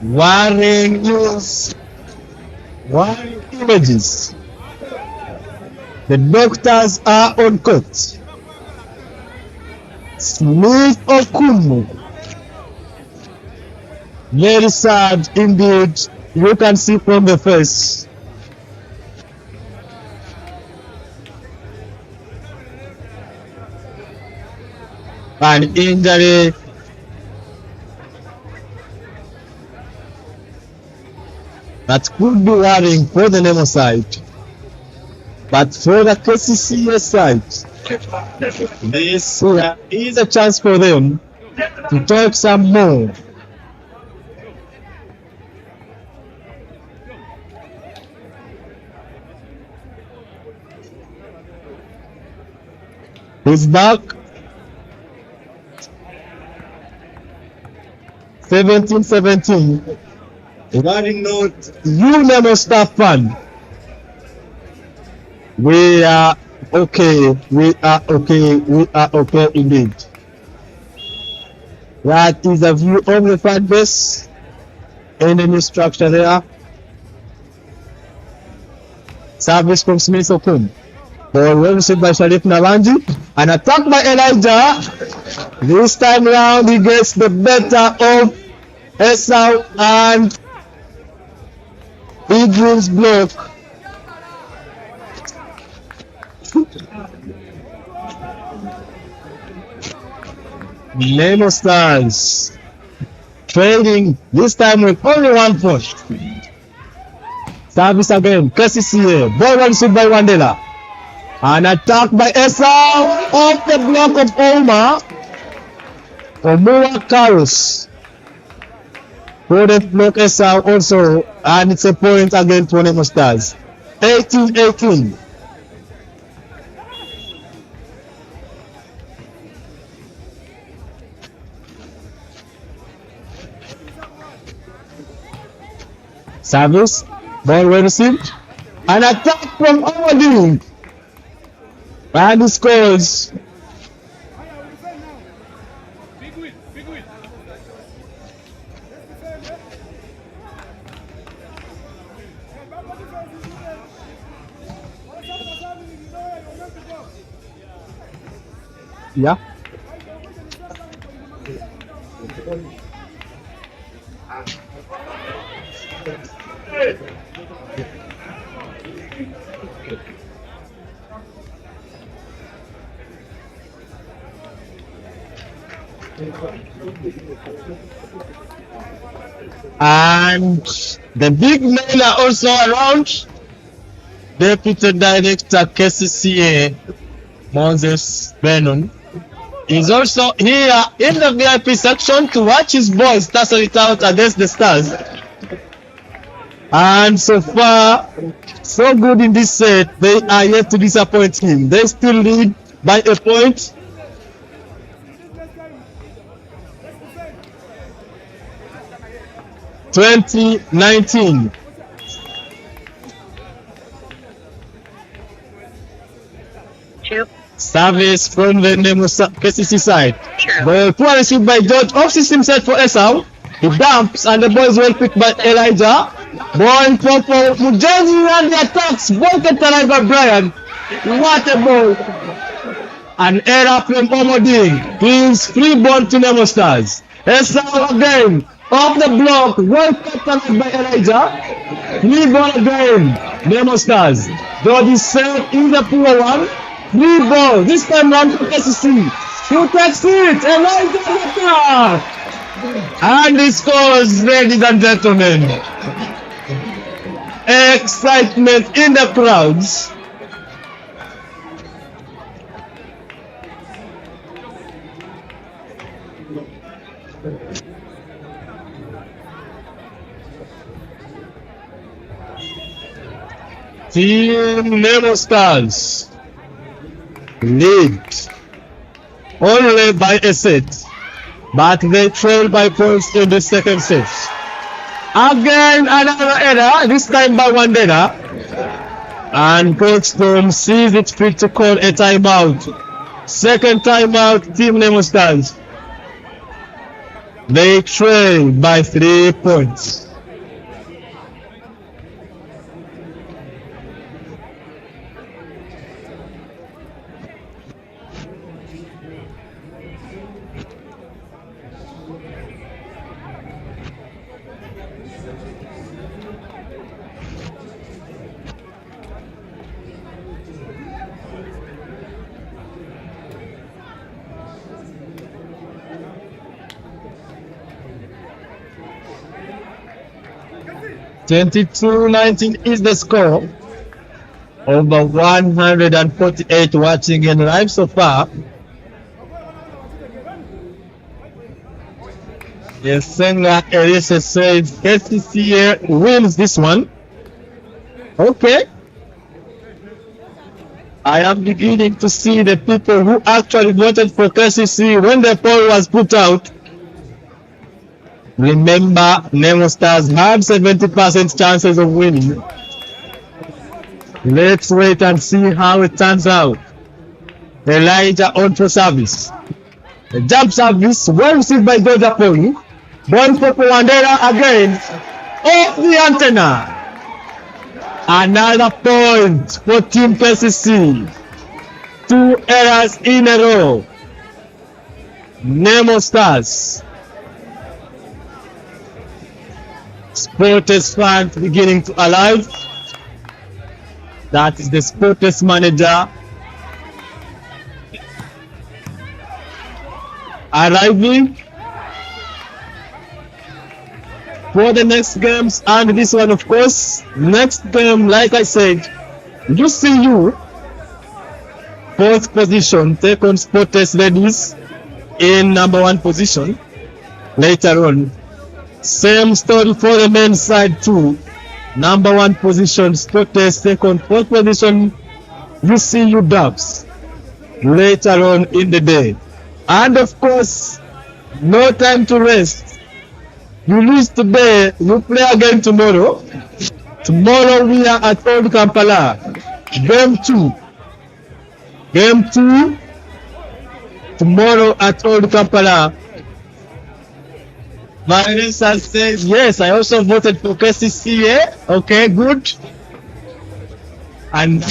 Worrying news. Worrying images. The doctors are on court. Smith Okunu. Very sad indeed. You can see from the face. An injury that could be worrying for the Nemo side, but for the Kcca side, this is a chance for them to talk some more. He's back. 17-17. Running note, you Nemo staff fan. We are okay. We are okay. We are okay indeed. That is a view of the fan base. enemy structure there. Service from Smith Okun. Ball well received by Sharif Naranji. An attack by Elijah. This time round he gets the better of Esau and Idris block. Nemo Stars trailing this time with only 1 point. Service again, Kcca. Ball well received by Wandela. An attack by Esau off the block of Omar. Omura Karus. Couldn't block Esau also, and it's a point again for Nemo Stars. 18-18. Service, ball well received. An attack from Owading. And he scores. Yeah. And the big men are also around. Deputy Director Kcca Moses Benon is also here in the VIP section to watch his boys tussle it out against the Stars. And so far, so good in this set, they are yet to disappoint him. They still lead by a point. (2019). Service from the Nemo Kcca side. Well, poor received by George. Off system set for Esau. He dumps and the ball is well picked by Elijah. Ball in front for Mujenzi and the attacks. Ball kept alive by Brian. What a ball. An error from Omoding. Gives free ball to Nemo Stars. Esau again. Off the block. Well kept alive by Elijah. Free ball again. Nemo Stars. George is set in the poor one. Free ball. This time round for Kcca. Who takes it? Elijah. And he scores, ladies and gentlemen. Excitement in the crowds. Team Nemo Stars lead only by a set, but they trail by points in the second set. Again, another error, this time by Wandela. And Coach Tom sees it fit to call a timeout. Second timeout, Team Nemo Stars. They trail by 3 points. (22-19) is the score. Over 148 watching in live so far. Yes, Senga Elisa says Kcca wins this one. Okay. I am beginning to see the people who actually voted for Kcca when the poll was put out. Remember, Nemo Stars had 70% chances of winning. Let's wait and see how it turns out. Elijah on for service. The jump service, well received by Georgia Poli. Ball for Wandela again. off the antenna. Another point for Team Kcca. 2 errors in a row. Nemo Stars. Sporters fans beginning to arrive. That is the Sporters manager arriving for the next games, and this one, of course. Next game, like I said, UCU fourth position take on Sporters ladies in number 1 position. Later on, same story for the men's side too. Number 1 position Sporters take on 4th position UCU Dubs later on in the day. And of course, no time to rest. You lose today, you play again tomorrow. Tomorrow we are at Old Kampala. Game 2. Game 2. Tomorrow at Old Kampala. Vanessa says, yes, I also voted for Kcca. Okay, good. And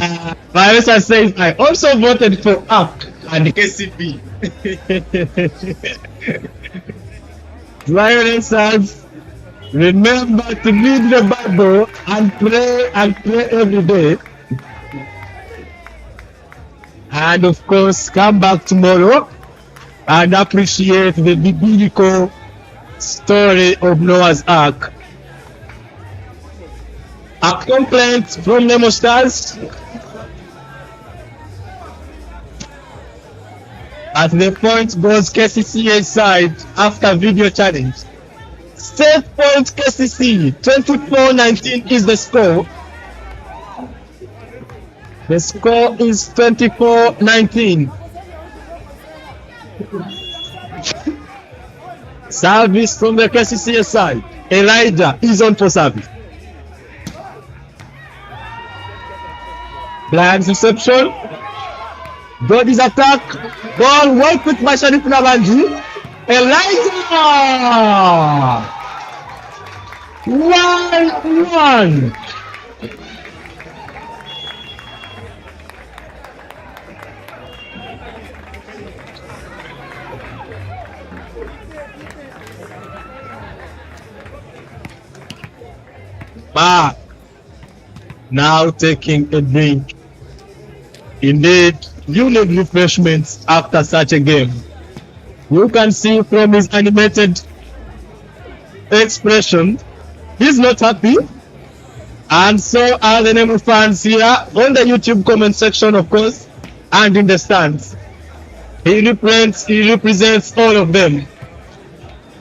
Vanessa says, I also voted for UP and KCB. Vanessa, remember to read the Bible and pray every day. And of course, come back tomorrow and appreciate the biblical story of Noah's Ark. A complaint from Nemo Stars at the point goes Kcca side after video challenge. Set point Kcca 24-19 is the score. The score is 24-19. Service from the Kcca side. Elijah is on for service. Blind reception. God's attack. Ball well put by Sharif Nabanji. Elijah! 1-1. Back. Now taking a drink. Indeed, you need refreshments after such a game. You can see from his animated expression, he's not happy. And so are the Nemo fans here on the YouTube comment section, of course, and in the stands. He represents all of them.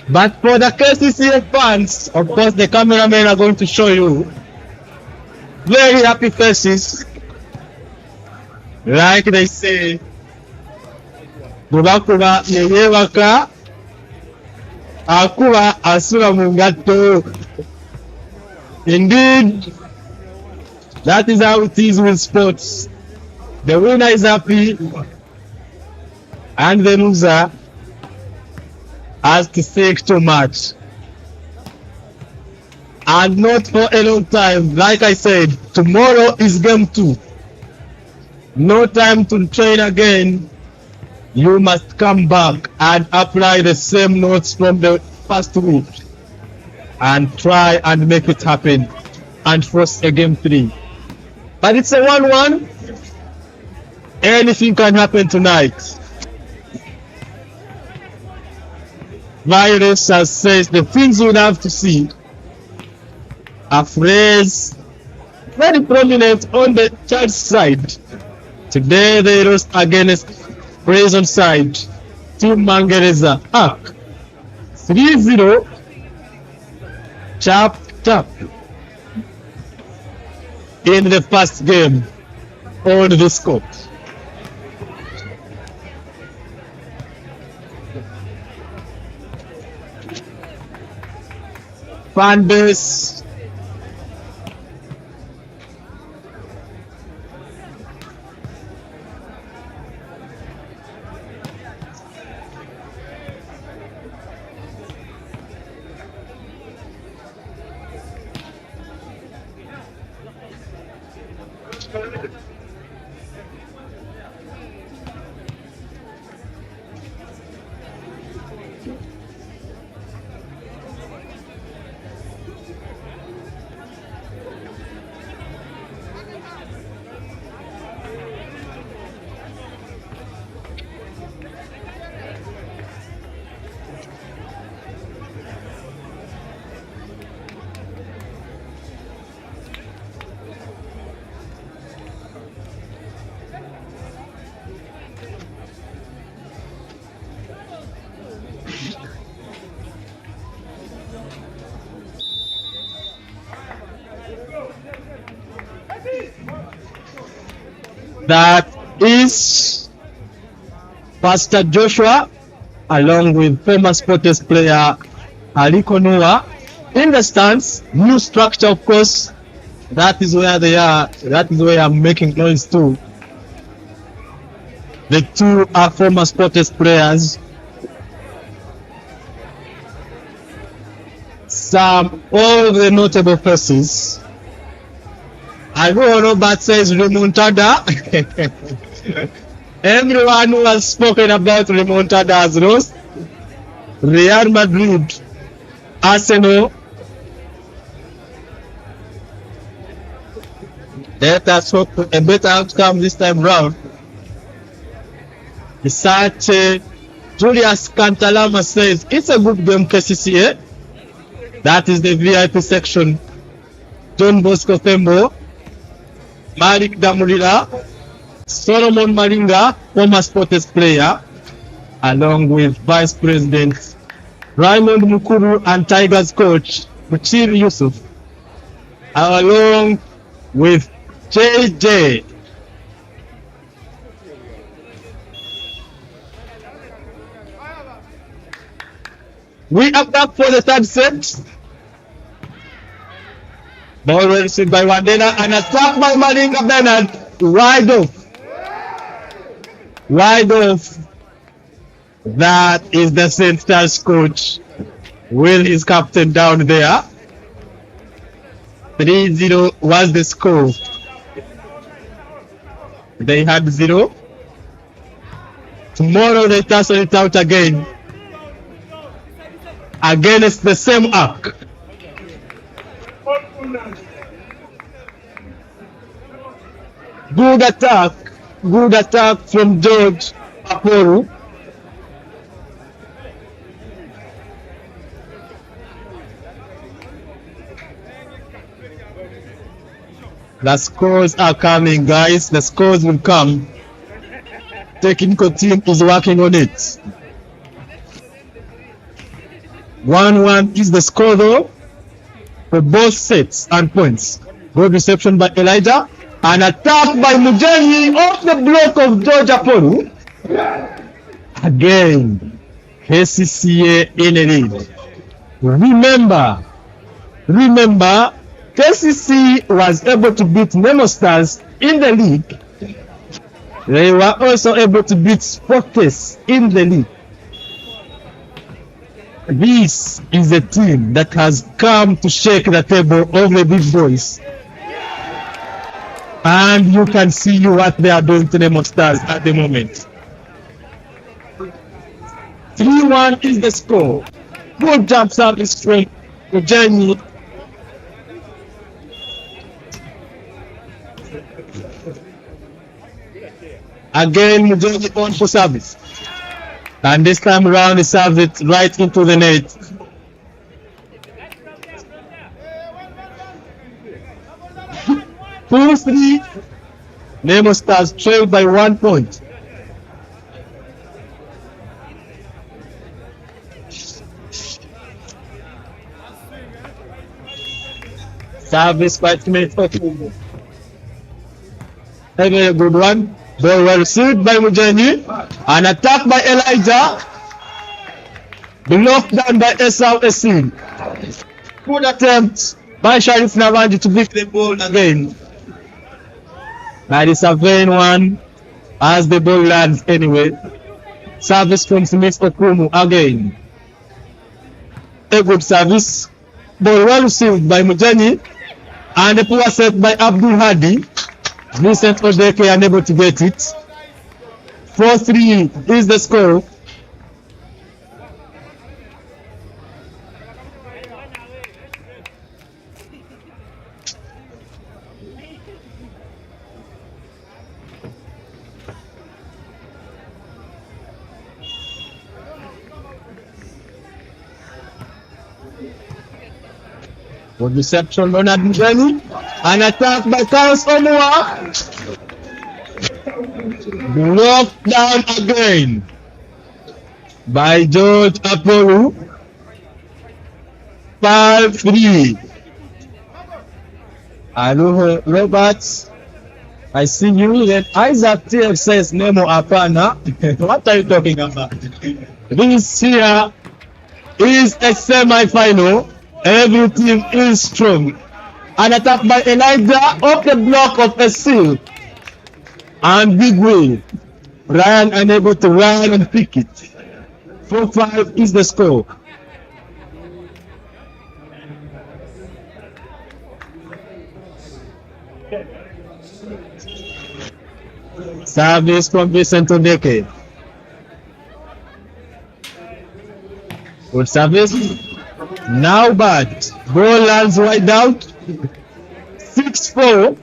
But for the Kcca fans, of course, the cameramen are going to show you very happy faces. Like they say, Bubakuba Yewaka Akuba Asura Mungato. Indeed, that is how it is with sports. The winner is happy and the loser has to take too much. And not for a long time. Like I said, tomorrow is game 2. No time to train again. You must come back and apply the same notes from the first week and try and make it happen and force a game 3. But it's a 1-1. Anything can happen tonight. Virus says the things you have to see. A phrase very prominent on the church side. Today they lost against prison side. Team Mangereza Ark 3-0. Chap in the first game on the scope. Fan base. That is Pastor Joshua along with former Sports player Aliko Noah in the stands. New structure, of course. That is where they are. That is where I'm making noise too. The two are former Sports players. Some all the notable faces. I know Robert says remontada. Everyone who has spoken about remontada has lost. Real Madrid, Arsenal. Let us hope for a better outcome this time round. Research Julius Cantalama says it's a good game, Kcca. That is the VIP section. John Bosco Thembo, Malik Damurila, Solomon Maringa, former Sports player, along with Vice President Raymond Mukuru and Tigers coach Muchiri Yusuf, along with JJ. We are back for the third set. Ball received by Wandela and attack by Malinga Bernard. Wide off. Wide off. That is the St. Stars coach with his captain down there. 3-0 was the score. They had 0. Tomorrow they tussle it out again. Against the same arc. Good attack from George Aporo. The scores are coming, guys. The scores will come. Technical team is working on it. 1-1 is the score though for both sets and points. Good reception by Elijah. An attack by Mujani off the block of George Aporo. Again, Kcca in a lead. Remember, Kcca was able to beat Nemo Stars in the league. They were also able to beat Sports in the league. This is a team that has come to shake the table of the big boys. And you can see what they are doing to Nemo Stars at the moment. 3-1 is the score. Good jump service straight to Jenny. Again, Mujani on for service. And this time around, he serves it right into the net. Full 3. Nemo Stars trailed by 1 point. Service by teammate Okumu. A very good one. Ball well received by Mujani. An attack by Elijah. Blocked down by Esau Esin. Good attempt by Sharif Navandi to lift the ball again. That is a vain one as the ball lands anyway. Service from Smith Okumu again. A good service. Ball well received by Mujani. And a poor set by Abdul Hadi. Vincent Odeke unable to get it. 4-3 is the score. Good reception, Leonard Mugani. An attack by Carlos Omua. Blocked down again by George Apollo. 5-3. Hello, Roberts. I see you. Then Isaac TF says Nemo Apana. What are you talking about? This here is a semi-final. Every team is strong. An attack by Elijah off the block of a seal. And big way. Ryan unable to run and pick it. 4-5 is the score. Service from Vincent Odeke. Good service. Now bad. Ball lands wide out. 6-4.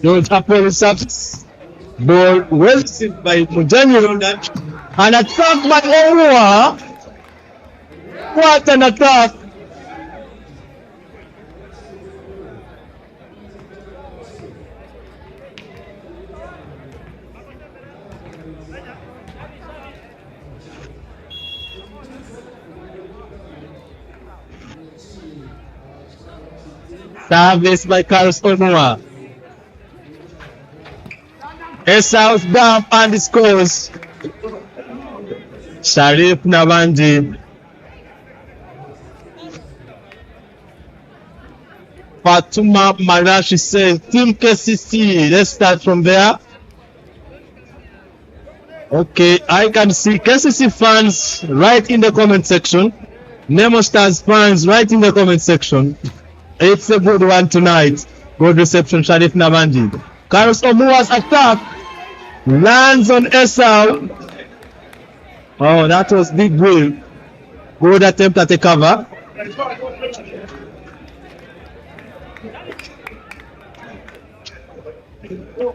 George Apollo service. Ball well received by Mujani Ronald. An attack by Omua. What an attack! Service by Carlos Omua. Esau's down and scores. Sharif Nabandi. Fatuma Marashi says, Team KCC, let's start from there. Okay, I can see KCC fans right in the comment section. Nemo Stars fans right in the comment section. It's a good one tonight. Good reception, Sharif Nabandi. Carlos Omua's attack lands on Esau. Oh, that was big goal. Good attempt at a cover.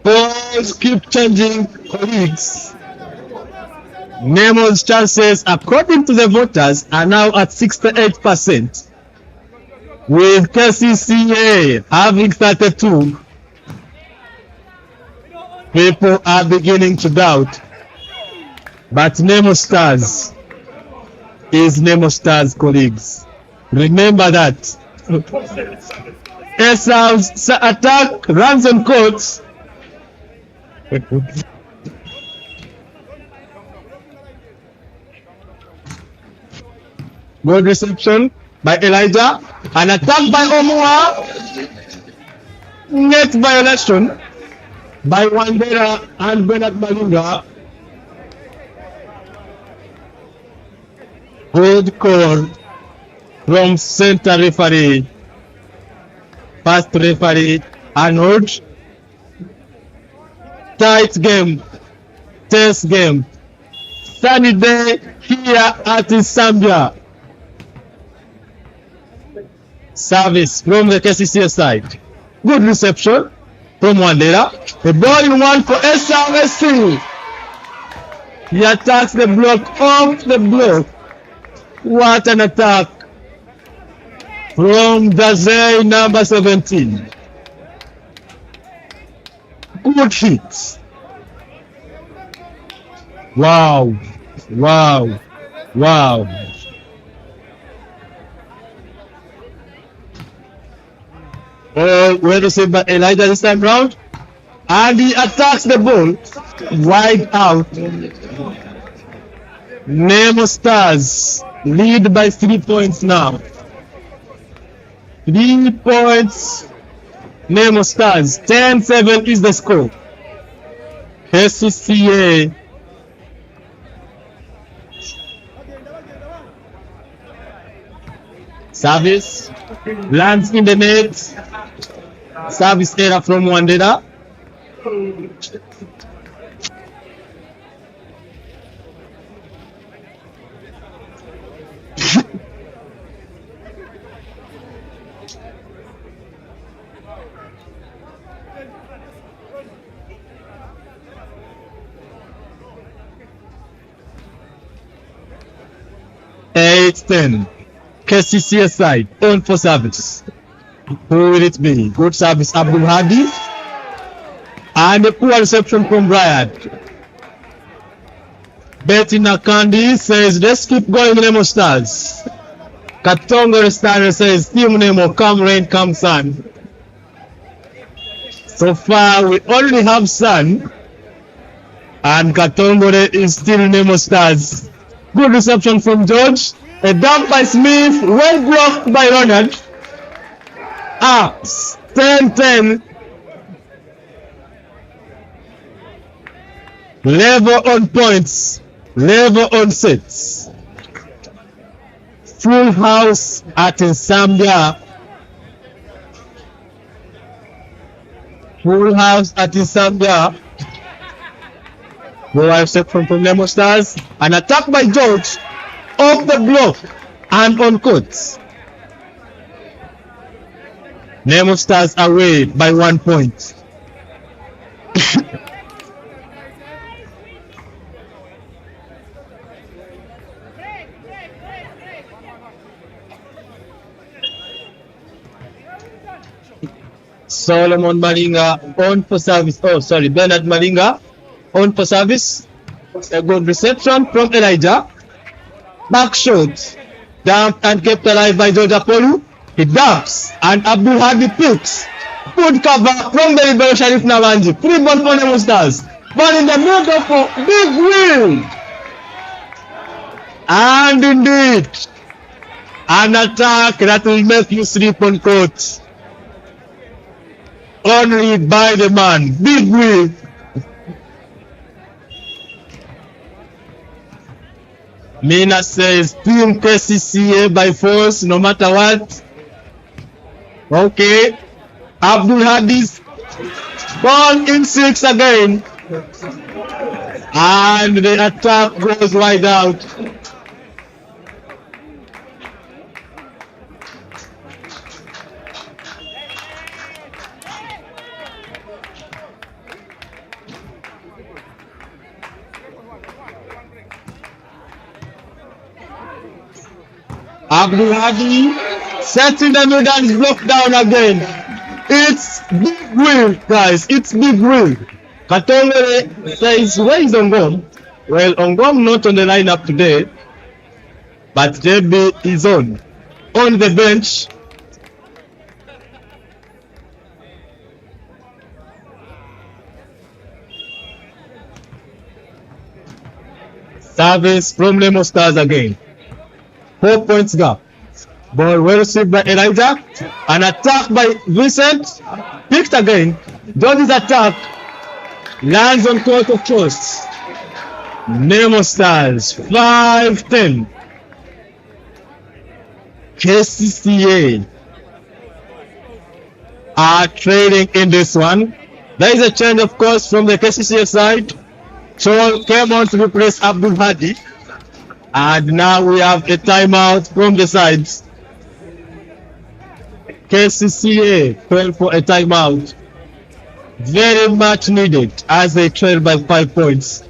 Balls keep changing colleagues. Nemo's chances, according to the voters, are now at 68%. With Kcca having 32, people are beginning to doubt. But Nemo Stars is Nemo Stars, colleagues. Remember that. Esau's attack runs on court. Good reception by Elijah. An attack by Omua. Net violation by Wandera and Bernard Malunga. Good call from center referee. First referee Arnold. Tight game. Tense game. Sunny day here at NSAMBYA. Service from the Kcca side. Good reception from Wandera. The ball in one for SRSC. He attacks the block off the block. What an attack from Dazay, number 17. Good hits. Wow. Wow. Wow. Well received by Elijah this time round. And he attacks the ball wide out. Nemo Stars lead by 3 points now. 3 points. Nemo Stars. 10-7 is the score. Kcca Service lands in the net. Service error from Wandera. Eight 10. Kcca side on for service. Who will it be? Good service, Abdul Hadi. And a poor reception from Brian. Betty Nakandi says, let's keep going, Nemo Stars. Katongo Star says, Team Nemo, come rain, come sun. So far, we only have sun. And Katongo is still Nemo Stars. Good reception from George. A dump by Smith. Well blocked by Ronald. 10-10. Level on points. Level on sets. Full house at NSAMBYA. Full house at NSAMBYA. Go out set from Nemo Stars. An attack by George. Off the block. And on court. Nemo Stars away by 1 point. Solomon Malinga on for service. Oh, sorry, Bernard Malinga on for service. A good reception from Elijah. Back shot. Dumped and kept alive by George Apollo. He dumps and Abdul Hadi picks. Good cover from the Libero Sharif Nawanji. Free ball for Nemo Stars. Ball in the middle for Big Will. And indeed, an attack that will make you sleep on court. Only by the man, Big Will. Mina says, Team Kcca by force, no matter what. Okay. Abdul Hadi's ball in 6 again. And the attack goes wide out. Abdul Hadi sets in the middle and is blocked down again. It's Big Will, guys. It's Big Will. Katongo says, where is Ongom? Well, Ongom not on the lineup today, but JB is on the bench. Service from Nemo Stars again. 4 points gap. Ball well received by Elijah. An attack by Vincent. Picked again. George's attack lands on court of course. Nemo Stars 5-10. Kcca are trading in this one. There is a change, of course, from the Kcca side. So came on to replace Abdul Hadi. And now we have a timeout from the sides. Kcca called for a timeout. Very much needed as they trail by 5 points.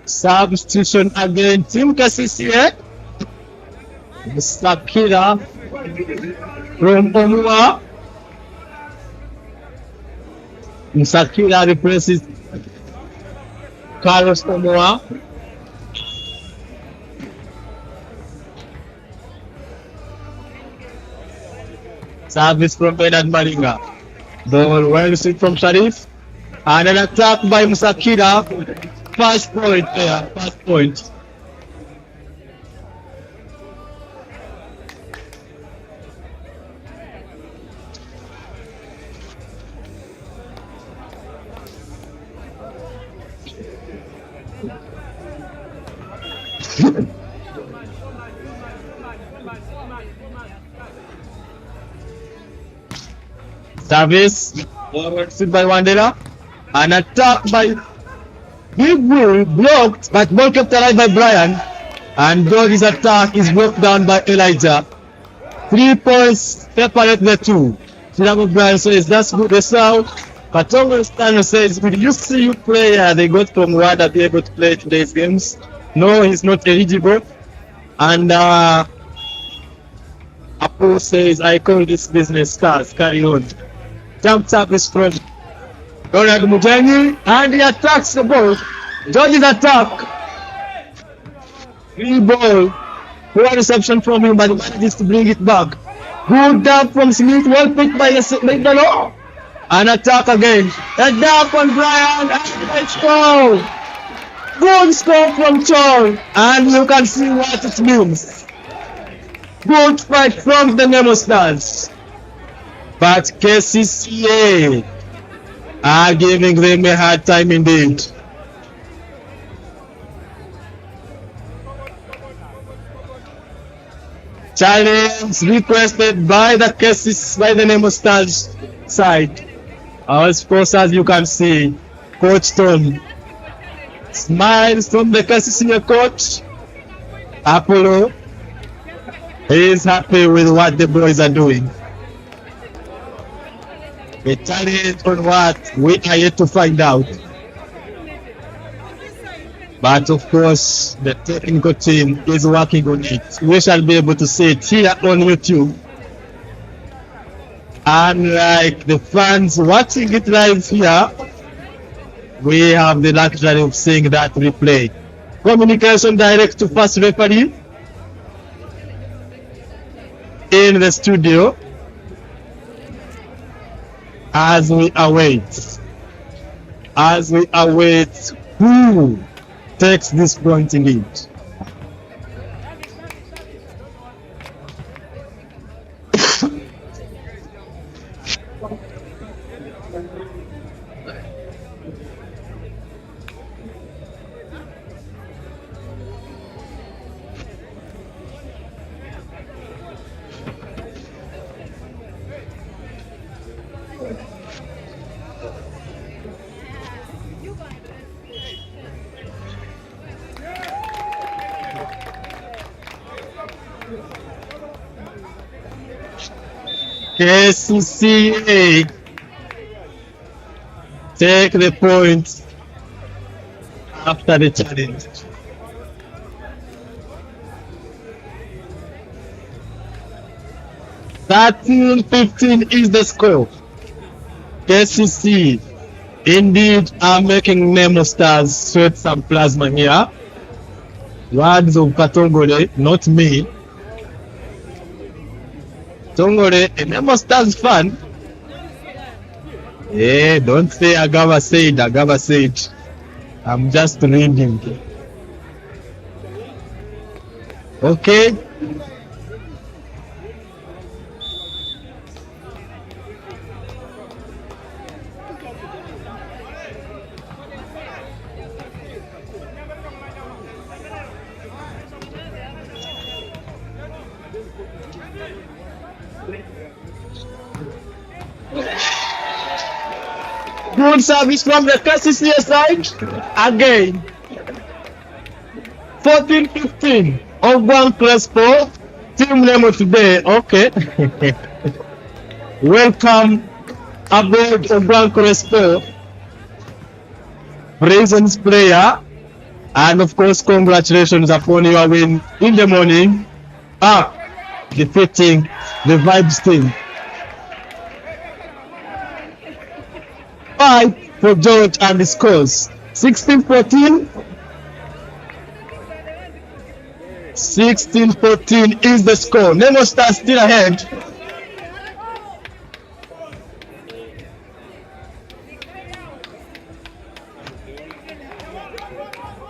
Substitution again, Team Kcca. Sakira from Omua. Sakira replaces Carlos Omua. Service from Bernard Maringa. Ball well received from Sharif. And an attack by Musakira. First point there. First point. Service. Forward received by Wandera. An attack by Big Will blocked, but ball kept alive by Brian. And though his attack is blocked down by Elijah. 3 points separate the two. Chilago Brian says that's good result. Katongo Stano says, will you see you player they got from Wada be able to play today's games? No, he's not eligible. And Apple says, I call this business stars. Carry on. Jump up his front. Donald Mujangi, and he attacks the ball. George's attack. Free ball. Poor reception from him, but he manages to bring it back. Good dunk from Smith, well picked by the law. An attack again. A dunk on Brian, and a score. Good score from Chol, and you can see what it means. Good fight from the Nemo Stars. But Kcca are giving them a hard time indeed. Challenge requested by the cases by the Nemo Stars side. Of course, as you can see, Coach Tom smiles from the Kcca coach. Apollo is happy with what the boys are doing. A challenge on what we are yet to find out. But of course, the technical team is working on it. We shall be able to see it here on YouTube. Unlike the fans watching it live here, we have the luxury of seeing that replay. Communication direct to first referee in the studio as we await who takes this point in lead. Kcca take the point after the challenge. (13-15) is the score. Kcca indeed are making Nemo Stars sweat some plasma here. Words of Katongole, not me. Tongole, a Nemo Stars fan. Yeah, don't say Agava said, Agava said. I'm just reading. Okay. Good service from the Kcca side. Again. 14-15. Ogwan Crespo. Team Nemo today. Okay. Welcome aboard Ogwan Crespo. Presence player. And of course, congratulations upon your win in the morning. defeating the Vibes team. 5 for George and the scores 16-14. 16-14 is the score. Nemo Stars still ahead.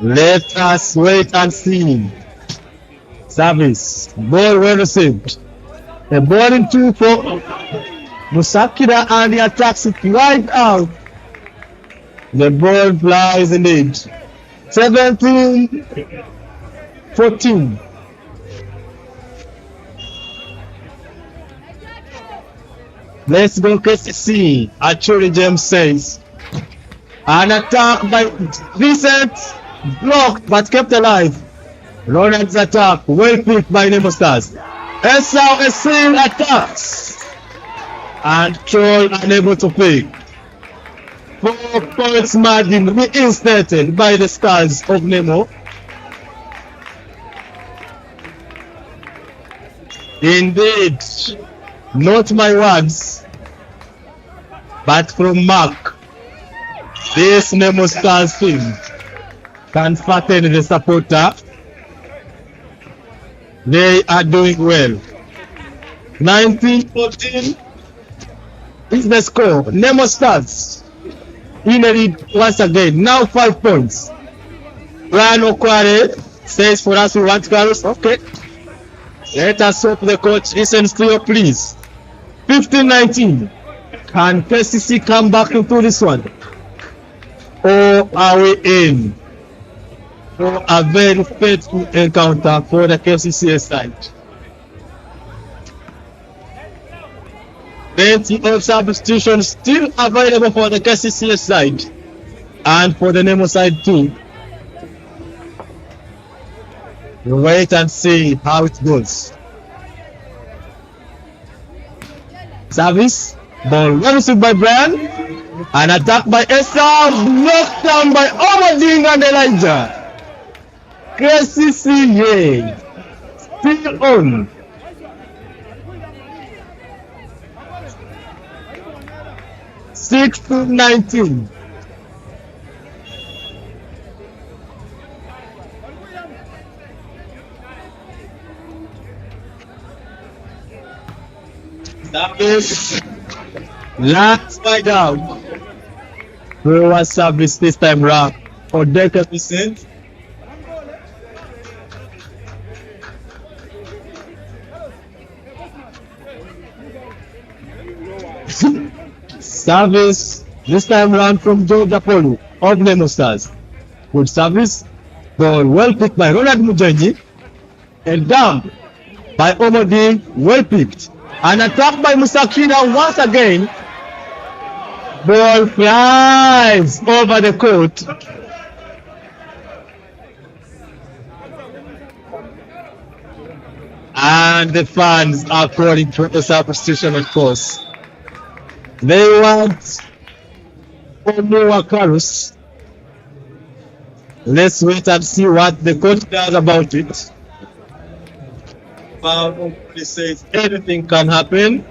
Let us wait and see. Service. Ball well received. A ball in 2 for Musakira and he attacks it right out. The ball flies indeed. 17-14. Let's go Kcca. Actually, James says. An attack by Vincent. Blocked but kept alive. Ronald's attack. Well picked by Nemo Stars. Esau Essing attacks. And Troll unable to pick. 4 points margin reinstated by the Stars of Nemo. Indeed, not my words, but from Mark. This Nemo Stars team can fatten the supporter. They are doing well. 19-14 is the score. Nemo Stars in the lead once again. Now 5 points. Brian Okware says for us we want Carlos. Okay. Let us hope the coach listens to you, please. 15-19. Can Kcca come back into this one? Or are we in for a very faithful encounter for the Kcca side? Plenty of substitutions still available for the Kcca side and for the Nemo side too. We'll wait and see how it goes. Service. Ball well received by Brian. An attack by Esther. Knocked down by Omading and Elijah. Kcca still on. Six to 19. Service. Let's find out who was service this time round for Decker Vicent. Service this time round from George Apollo of Nemo Stars. Good service. Ball well picked by Ronald Mujanji. And down by Omodi. Well picked. An attack by Musakina once again. Ball flies over the court. And the fans are calling for the substitution, of course. They want Onoa Karus. Let's wait and see what the coach does about it. He says anything can happen.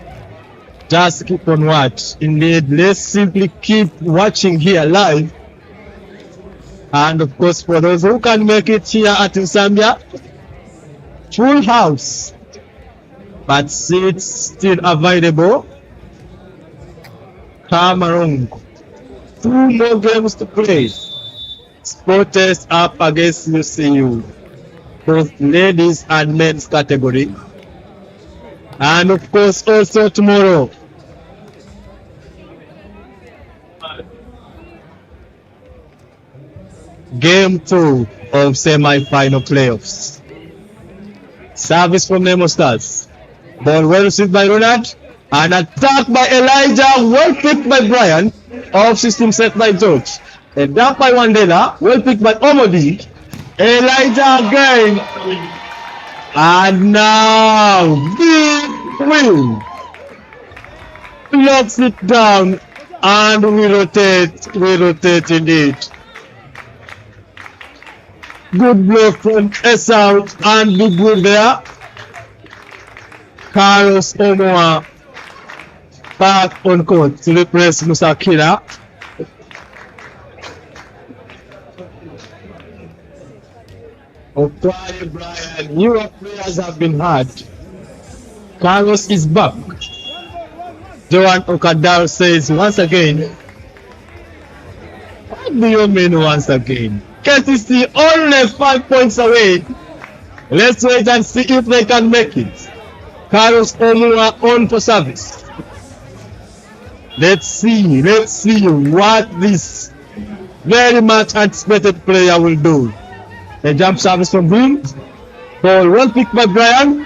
Just keep on watch. Indeed, let's simply keep watching here live. And of course, for those who can make it here at NSAMBYA, full house, but seats still available. Come along. 2 more games to play. Sport test up against UCU, both ladies and men's category. And of course, also tomorrow, Game 2 of semi-final playoffs. Service from Nemo Stars. Ball well received by Ronald. An attack by Elijah. Well picked by Brian. Off system set by George. A dunk by Wandela. Well picked by Omodi. Elijah again. And now big win. Locks it down. And we rotate indeed. Good block from Esau and big win there. Carlos Omoa back on court to replace Musa Kcca. Brian, your players have been hard. Carlos is back. Joan Okadal says once again. What do you mean once again? Kcca only 5 points away. Let's wait and see if they can make it. Carlos Omua on for service. Let's see what this very much anticipated player will do. A jump service from him. Ball one pick by Brian.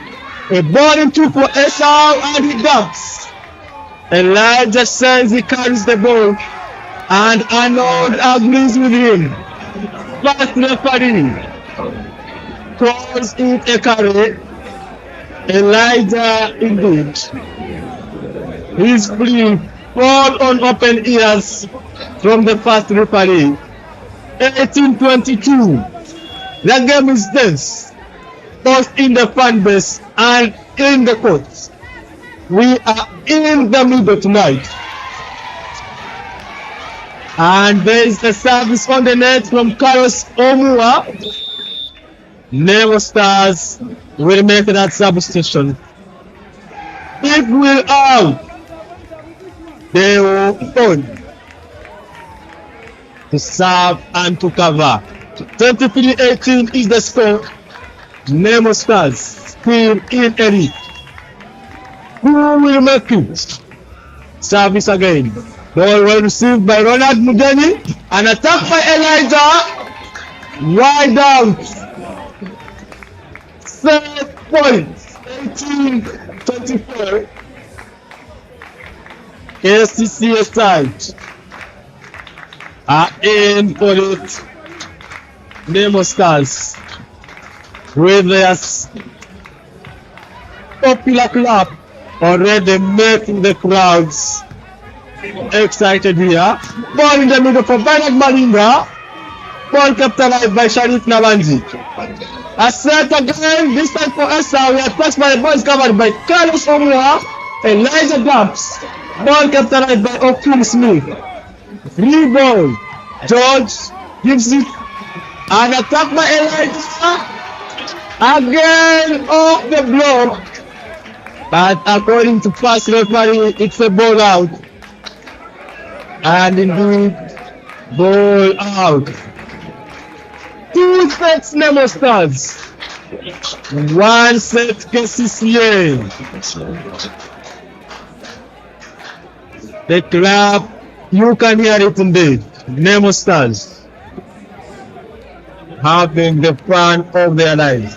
A ball into for Esau and he dumps. Elijah says he carries the ball and Arnold agrees with him. First referee calls it a carry. Elijah indeed. He's free. Ball on open ears from the first referee. 18-22. The game is tense, both in the fan base and in the court. We are in the middle tonight. And there is a service on the net from Carlos Omua. Nemo Stars will make that substitution. If we're out, they will on to serve and to cover. 23-18 is the score. Nemo Stars still in a lead. Who will make it? Service again. Ball well received by Ronald Mugeni. An attack by Elijah. Wide out. 7 points. 18-24. Kcca side are in for it. Nemo Stars with their popular club already making the crowds excited here. Ball in the middle for Bernard Malinga. Ball capitalized by Sharif Nabanji. A set again, this time for Esa. We are touched by the ball is covered by Carlos Omua. Elijah dumps. Ball capitalized by O'Keefe Smith. Free ball. George gives it. An attack by Elijah. Again off the block. But according to first referee, it's a ball out. And indeed, ball out. 2 sets Nemo Stars. 1 set Kcca. The club, you can hear it indeed. Nemo Stars having the fun of their lives.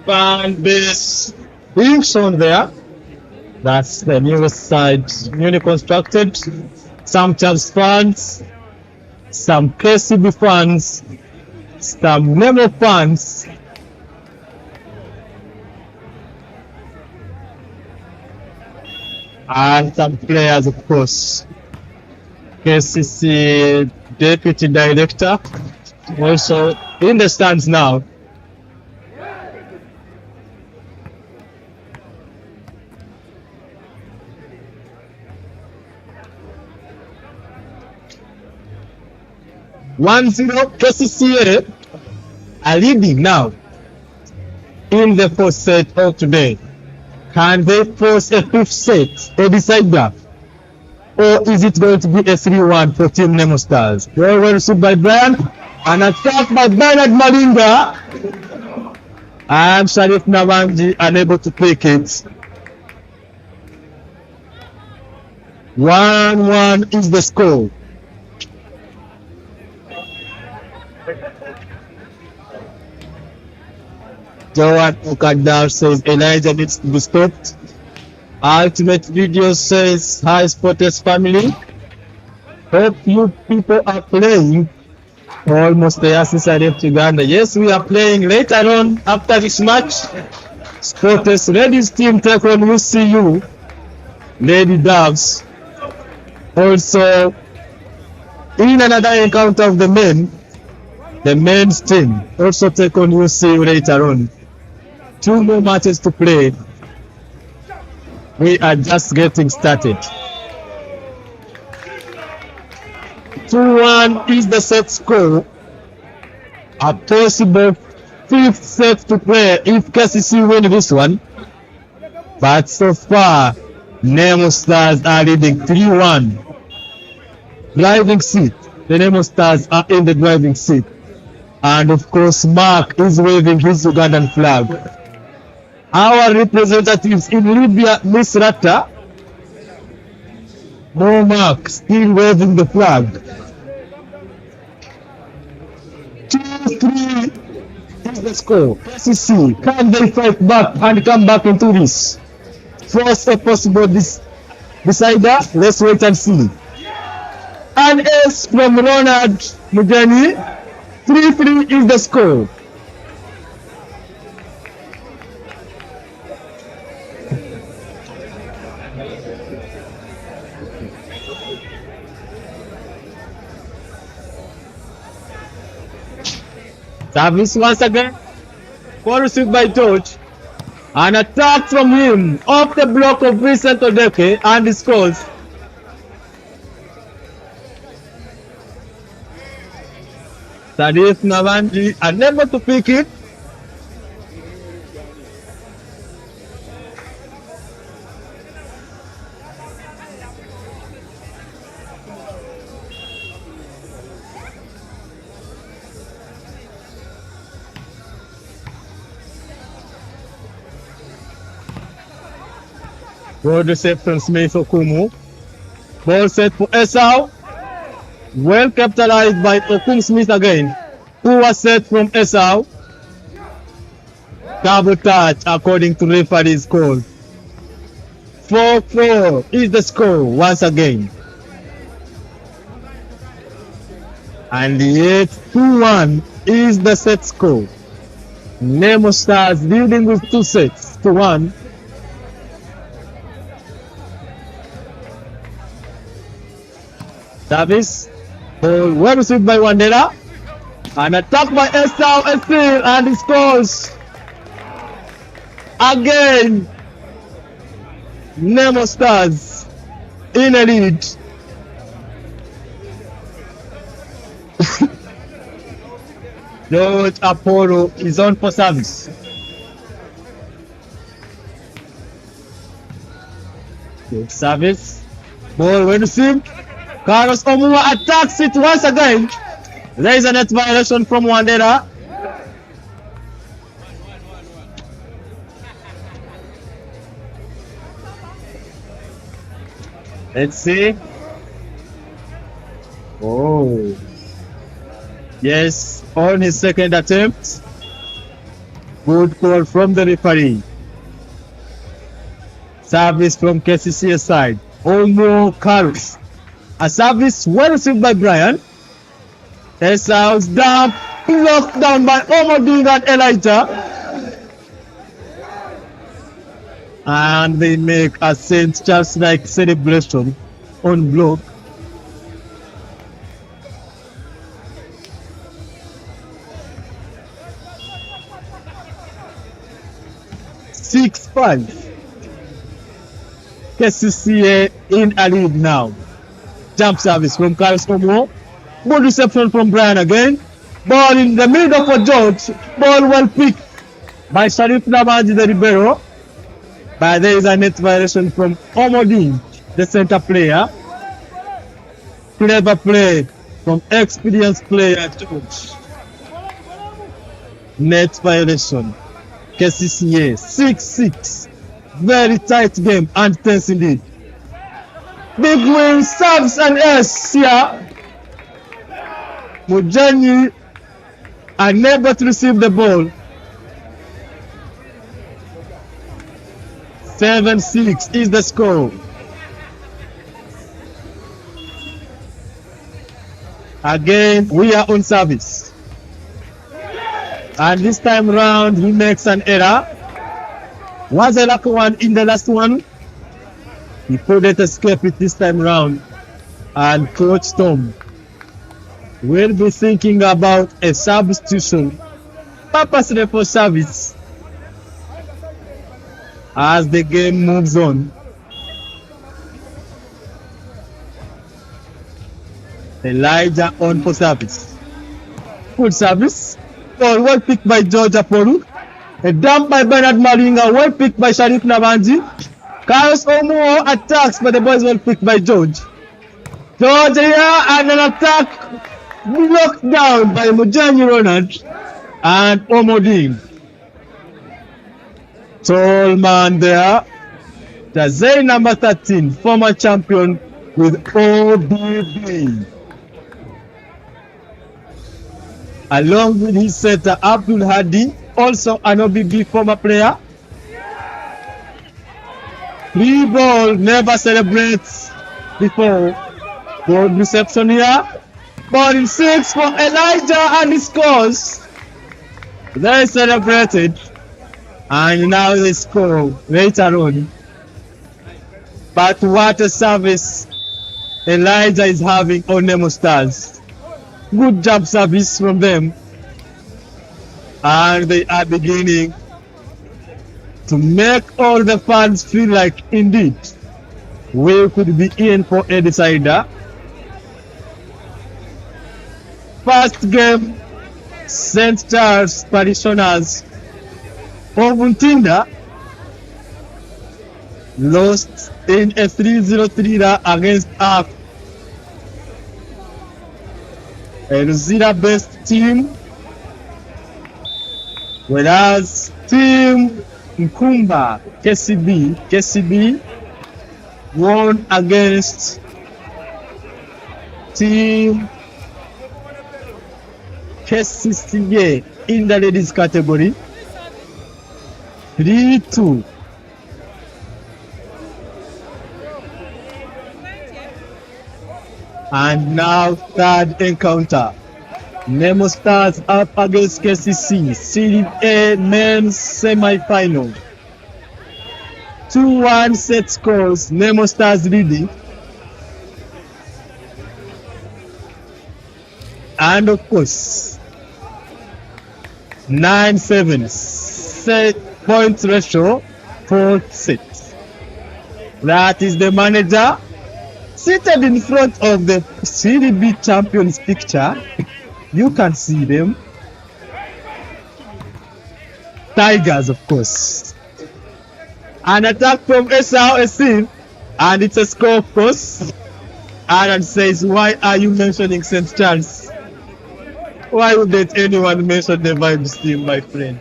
Fan base being shown there. That's the newest side, newly constructed. Some Charles fans, some KCB fans, some Nemo fans. And some players, of course. KCC Deputy Director also in the stands now. KCCA are leading now in the first set of today. Can they force a fifth set, a decider? Or is it going to be a 3-1 for Team Nemo Stars? Well received by Brian, and attack by Bernard Malinga. And Sharif Nawanji unable to pick it. 1-1 is the score. Joan Okadar says Elijah needs to be stopped. Ultimate Video says hi Sporters family. Hope you people are playing. Almost there since I left Uganda. Yes, we are playing later on after this match. Sporters ladies team take on UCU. Lady Doves. Also in another encounter of the men's team also take on UCU later on. 2 more matches to play. We are just getting started. 2-1 is the set score. A possible 5th set to play if KCC win this one. But so far, Nemo Stars are leading 3-1. Driving seat. The Nemo Stars are in the driving seat. And of course, Mark is waving his Ugandan flag. Our representatives in Libya, Miss Rata, no Mark, still waving the flag. 2-3 is the score. KCC, can they fight back and come back into this? Force a possible decider? Let's wait and see. An ace from Ronald Mugani. 3-3 is the score. Service once again. Ball received by George. An attack from him off the block of Vincent Odeke and he scores. Sharif Nawanji unable to pick it. Good reception, Smith Okumu. Ball set for Esau. Well capitalized by Okum Smith again. Who was set from Esau. Double touch according to referee's call. 4-4 is the score once again. And yet 2-1 is the set score. Nemo Stars leading with 2 sets to 1. Service. Ball well received by Wandera. An attack by Esau Estil and he scores. Again. Nemo Stars in a lead. George Apollo is on for service. Good service. Ball well received. Carlos Omua attacks it once again. There is a net violation from Wandera. Let's see. Oh. Yes, on his second attempt. Good call from the referee. Service from Kcca side. Omo Carlos. A service well received by Brian. Esau's dump. Blocked down by Omoding and Elijah. And they make a St. Charles-like celebration on block. (6-5). Kcca in a lead now. Jump service from Carlos Omo. Good reception from Brian again. Ball in the middle for George. Ball well picked by Sharif Namaji the Ribeiro. But there is a net violation from Omodin, the center player. Clever play from experienced player George. Net violation. Kcca 6-6. Very tight game and tense indeed. Big win, serves and S here. Mujani unable to receive the ball. 7-6 is the score. Again, we are on service. And this time round, he makes an error. Was a lucky one in the last one. He couldn't escape it this time round. And Coach Tom will be thinking about a substitution purposely for service as the game moves on. Elijah on for service. Good service. Ball well picked by George Apollo. A dump by Bernard Malinga, well picked by Sharif Nabanji. Carlos Omo attacks, but the ball is well picked by George. George here and an attack blocked down by Mujani Ronald and Omodin. Tall man there. Jazay number 13, former champion with OBB. Along with his setter Abdul Hadi, also an OBB former player. Free ball, never celebrates before. Good reception here. Ball in 6 for Elijah and he scores. They celebrated. And now they score later on. But what a service Elijah is having on Nemo Stars. Good job service from them. And they are beginning to make all the fans feel like indeed we could be in for a decider. First game, St. Charles Parishioners of Untinda lost in a 3-0 against a Ruzira-based team, whereas Team Nkumba KCB won against Team Kcca in the ladies category 3-2. And now third encounter. Nemo Stars up against Kcca, Serie A men's semi-final. 2-1 set scores, Nemo Stars leading. And of course, 9-7 set point ratio, 4th set. That is the manager seated in front of the Serie B champions picture. You can see them. Tigers, of course. An attack from SRSC, and it's a score, of course. Aaron says, why are you mentioning St. Charles? Why wouldn't anyone mention the Vibes team, my friend?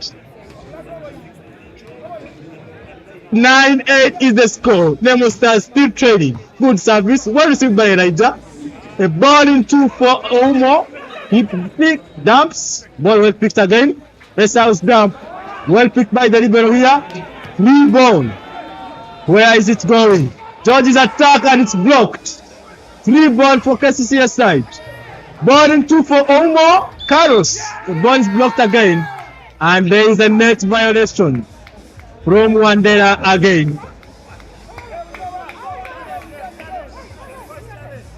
9-8 is the score. Nemo Stars still trading. Good service. Well received by Elijah. A ball in 2-4 Omo. He picked, dumps. Ball well picked again. Esau's dump. Well picked by the libero here. 3 ball. Where is it going? George's attack and it's blocked. 3 ball for Kcca side. Ball in 2-4 Omo. Carlos. The ball is blocked again. And there is a net violation from Wandera again.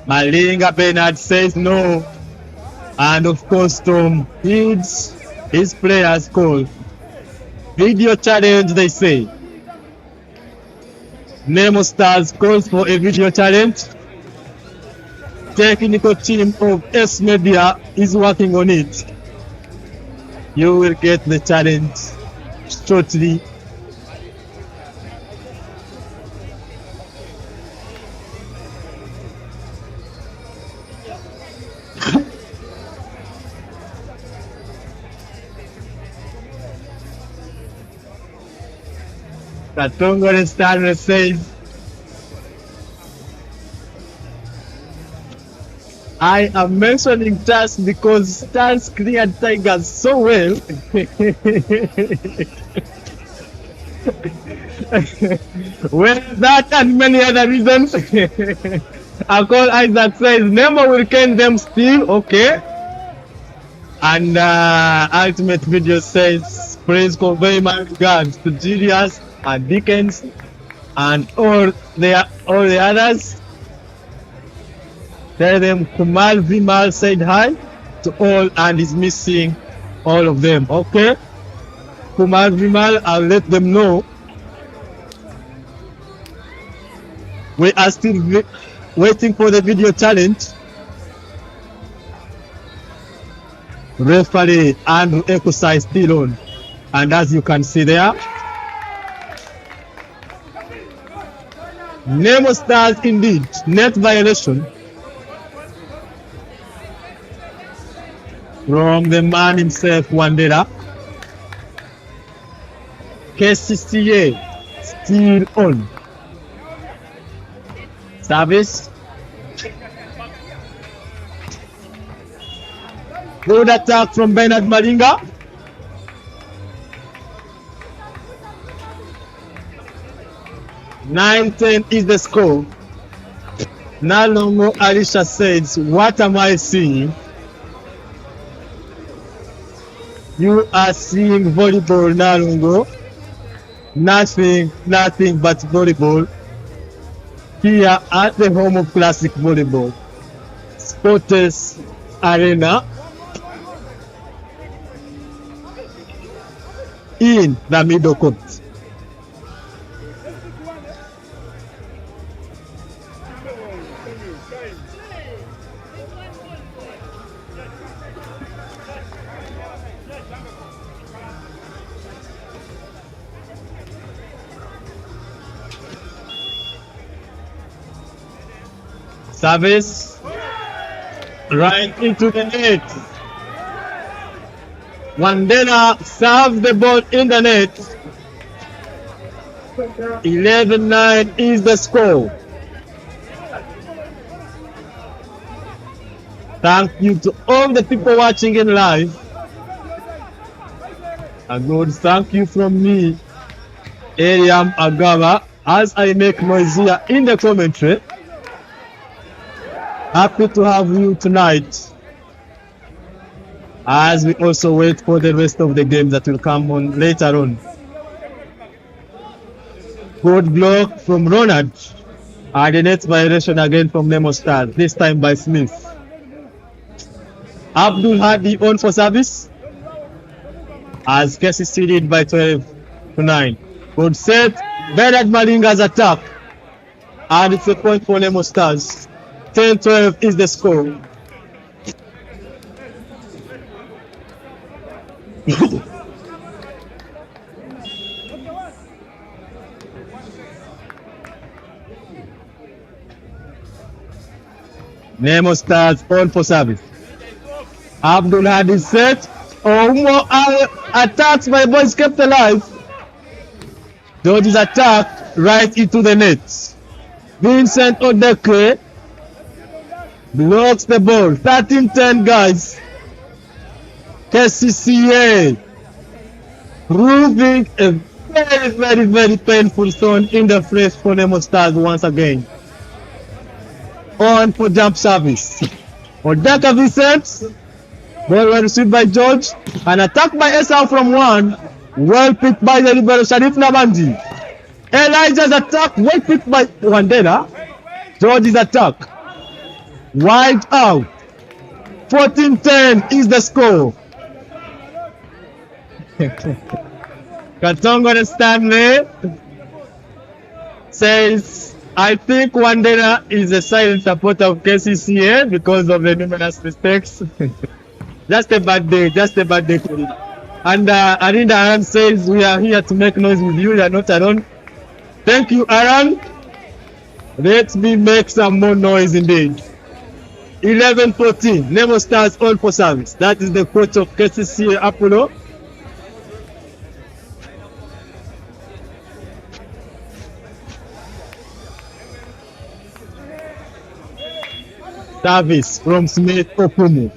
Malinga Bernard says no. And of course, Tom heeds his players' call. Video challenge, they say. Nemo Stars calls for a video challenge. Technical team of NSAMBYA is working on it. You will get the challenge shortly. Katongole Star says, I am mentioning Stars because Stars cleared Tigers so well. Well, that and many other reasons. I call Isaac says Nemo will can them still, okay. And Ultimate Video says, please convey my regards to Julius and Dickens and all the others. Tell them Kumal Vimal said hi to all and is missing all of them. Okay? Kumal Vimal, I'll let them know. We are still waiting for the video challenge. Referee Andrew Ekusa is still on. And as you can see there, Nemo Stars indeed, net violation from the man himself, Wandera. Kcca still on. Service. Good attack from Bernard Malinga. (9-10) is the score. Nalongo Alicia says, what am I seeing? You are seeing volleyball, Nalongo. Nothing but volleyball. Here at the home of classic volleyball, Sports Arena, in the middle court. Service right into the net. Wandera serves the ball in the net. 11-9 is the score. Thank you to all the people watching in live. A good thank you from me, Eliam Agaba, as I make noise here in the commentary. Happy to have you tonight, as we also wait for the rest of the games that will come on later on. Good block from Ronald, and the net violation again from Nemo Stars, this time by Smith. Abdul Hadi on for service, as Kcca lead by 12-9. Good set, Bernard Malinga's attack, and it's a point for Nemo Stars. 10-12 is the score. Nemo Stars on for service. Abdul Hadi set. More attacks by boys kept alive. George's attack right into the net. Vincent Odeke blocks the ball. 13-10 guys. Kcca proving a very painful stone in the flesh for Nemo Stars once again. On for jump service. Odeka Vincent. Ball well received by George. An attack by Esau from one. Well picked by the libero Sharif Nabandi. Elijah's attack well picked by Wandera. George's attack. Wide out. 14-10 is the score. Katongo Stanley says, I think Wandera is a silent supporter of Kcca because of the numerous mistakes. Just a bad day for him. And Arinda Aran says, we are here to make noise with you, you are not alone. Thank you, Aran. Let me make some more noise indeed. 11-14, Nemo Stars on for service. That is the coach of Kcca Apollo. Service from Smith Okumu.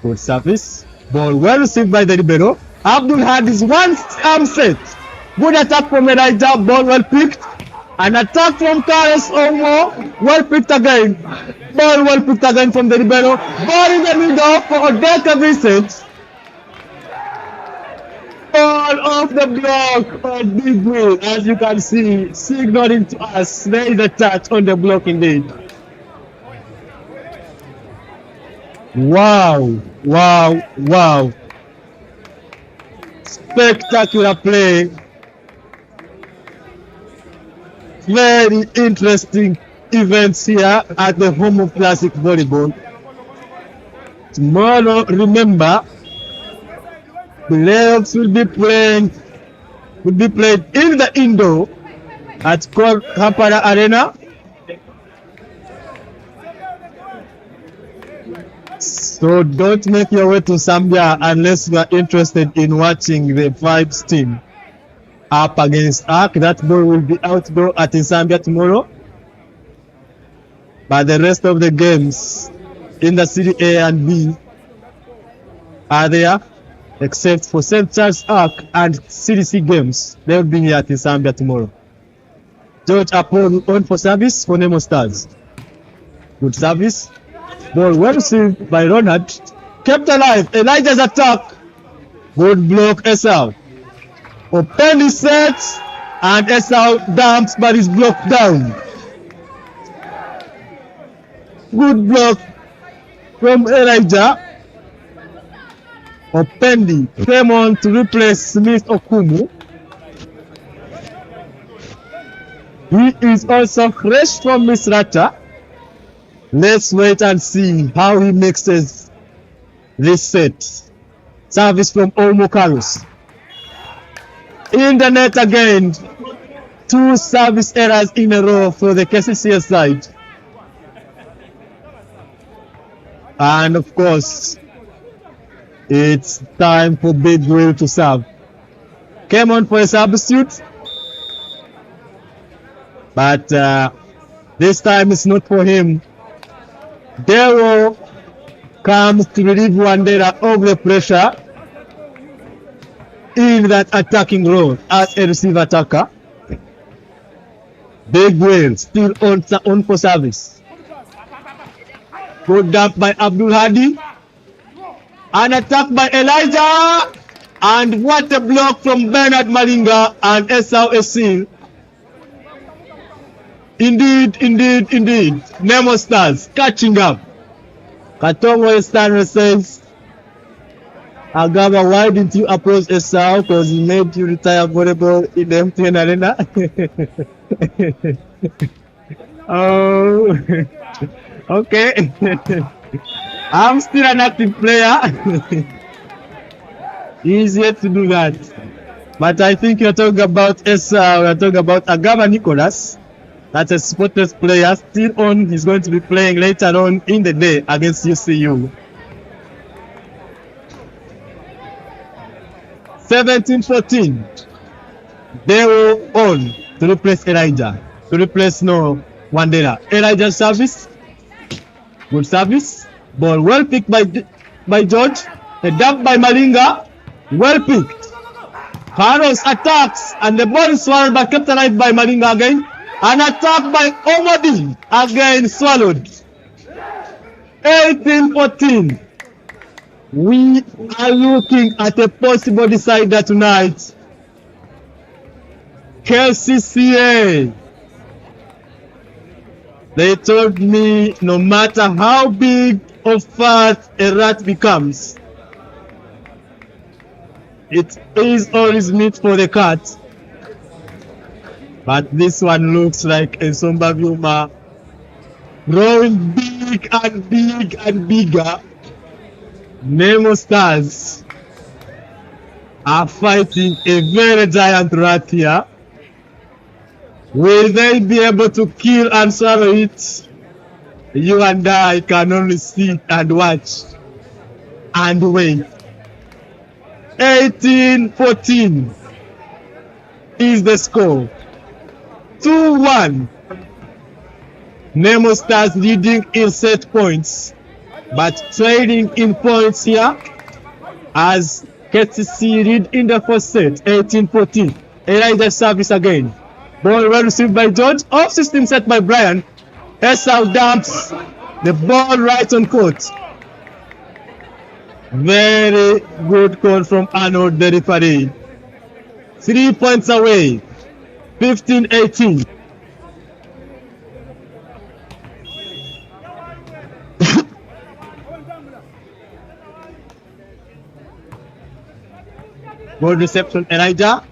Good service. Ball well received by the libero. Abdul had his one arm set. Good attack from Elijah. Ball well picked. An attack from Kares Omo. Well picked again. Ball well picked again from the libero. Ball in the middle for Odeka Vincent. Ball off the block of Big Will. As you can see, signaling to us, there is a touch on the block indeed. Wow. Spectacular play. Very interesting events here at the home of Classic Volleyball. Tomorrow, remember, playoffs will be played in the indoor at Kampala Arena. So don't make your way to Zambia unless you are interested in watching the Vibes team up against ARC. That ball will be outdoor at Zambia tomorrow. But the rest of the games in the Serie A and B are there, except for St. Charles ARC and Serie C games. They will be here at Zambia tomorrow. George Apollo on for service for Nemo Stars. Good service. Ball well received by Ronald. Kept alive. Elijah's attack. Good block, Esau. Open his set. And Esau dumps but is blocked down. Good block from Elijah. Opendi came on to replace Smith Okumu. He is also fresh from Misrata. Let's wait and see how he mixes this set. Service from Omo Carlos. In the net again. 2 service errors in a row for the Kcca side. And of course, it's time for Big Will to serve. Came on for a substitute. But this time it's not for him. Dero comes to relieve Wandera of the pressure in that attacking role as a receiver attacker. Big whale still on for service. Good dump by Abdul Hadi. An attack by Elijah. And what a block from Bernard Malinga and Esau Esil. Indeed. Nemo Stars catching up. Katongo Stanley says, Agaba, why didn't you approach Esau? Because he made you retire volleyball in the MTN Arena. Oh, okay. I'm still an active player. Easier to do that. But I think you're talking about Esau. We're talking about Agaba Nicholas. That's a spotless player. Still on. He's going to be playing later on in the day against UCU. 17-14. They were on to replace Elijah. To replace Wandera. Elijah service. Good service. Ball well picked by George. A dump by Malinga. Well picked. Carlos attacks and the ball is swallowed but kept alive by Malinga again. An attack by Omodi again swallowed. 18-14. We are looking at a possible decider tonight. Kcca. They told me no matter how big or fat a rat becomes, it is always meat for the cat. But this one looks like a NSAMBYA growing big and bigger. Nemo Stars are fighting a very giant rat here. Will they be able to kill and swallow it? You and I can only sit and watch and wait. 18-14 is the score. 2-1. Nemo Stars leading in set points, but trading in points here as Kcca lead in the first set. 18-14. Elijah service again. Ball well received by George. Off system set by Brian. Esau dumps the ball right on court. Very good call from Arnold, the referee. 3 points away. 15-18. Ball reception, Elijah.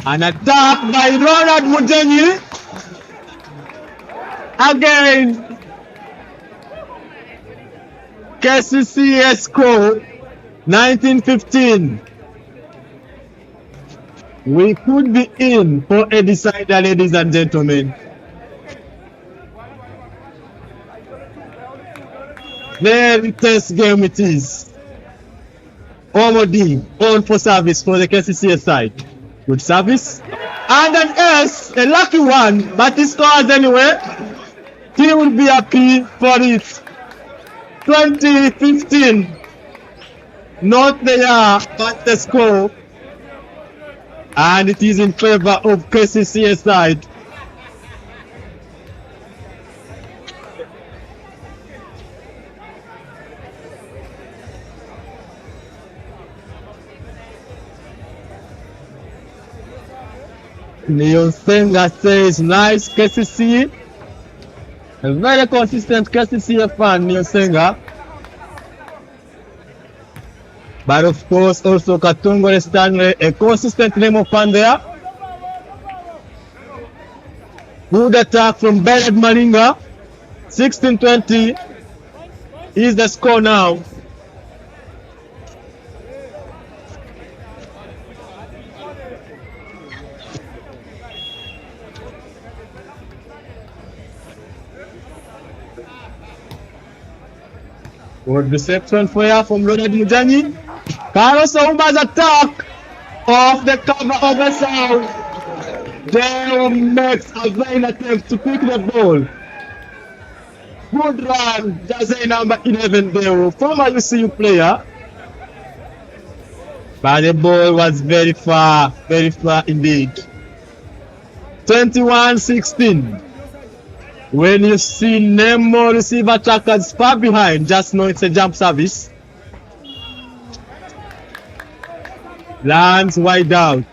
An attack by Ronald Mujenyi. Again. Kcca score 19-15. We could be in for a decider, ladies and gentlemen. Very tense game it is. Omodi on for service for the Kcca side. Good service. And an S, a lucky one, but he scores anyway. He will be happy for it. 20-15. Not there, but the score. And it is in favor of Kcca side. Niyonsenga says nice Kcca. A very consistent Kcca fan, Niyonsenga. But of course also Katongo Stanley, a consistent Nemo fan there. Good attack from Bernard Malinga. 16-20 is the score now. Good reception fire from Ronald Mujenyi. Carlos Ouma's attack off the cover of the sound. Dero makes a vain attempt to pick the ball. Good run. Jersey number 11 there. Former UCU player. But the ball was very far indeed. 21-16. When you see Nemo receive attackers far behind, just know it's a jump service. Lands wide out.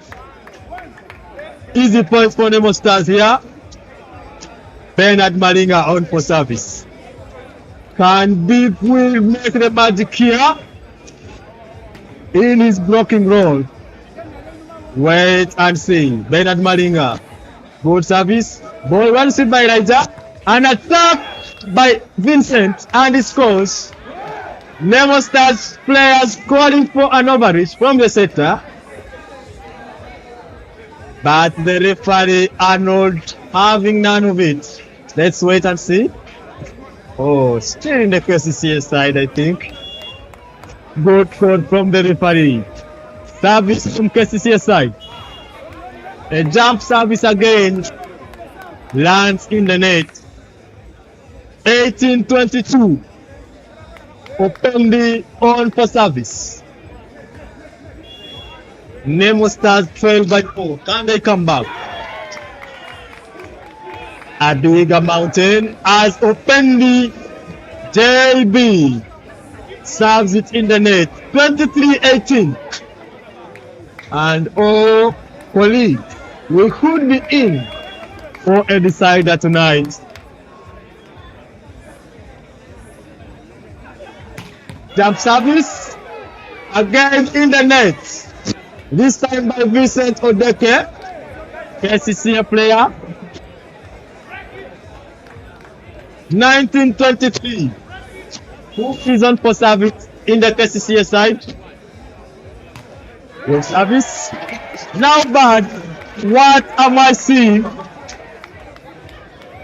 Easy points for Nemo Stars here. Bernard Malinga on for service. Can Deep will make the magic here in his blocking role? Wait and see. Bernard Malinga. Good service. Ball one received by Raja. An attack by Vincent and he scores. Nemo Stars players calling for an overreach from the setter. But the referee Arnold having none of it. Let's wait and see. Oh, still in the Kcca side, I think. Good call from the referee. Service from Kcca side. A jump service again. Lands in the net. 18-22. Openly on for service. Nemo Stars trail by 4. Can they come back? Adwiga Mountain as Openly JB serves it in the net. 23-18. And oh, colleague, we could be in for a decider tonight. Jump service again in the net. This time by Vincent Odeke, Kcca player. 19-23. Who is on for service in the Kcca side? Good service. Now bad. What am I seeing?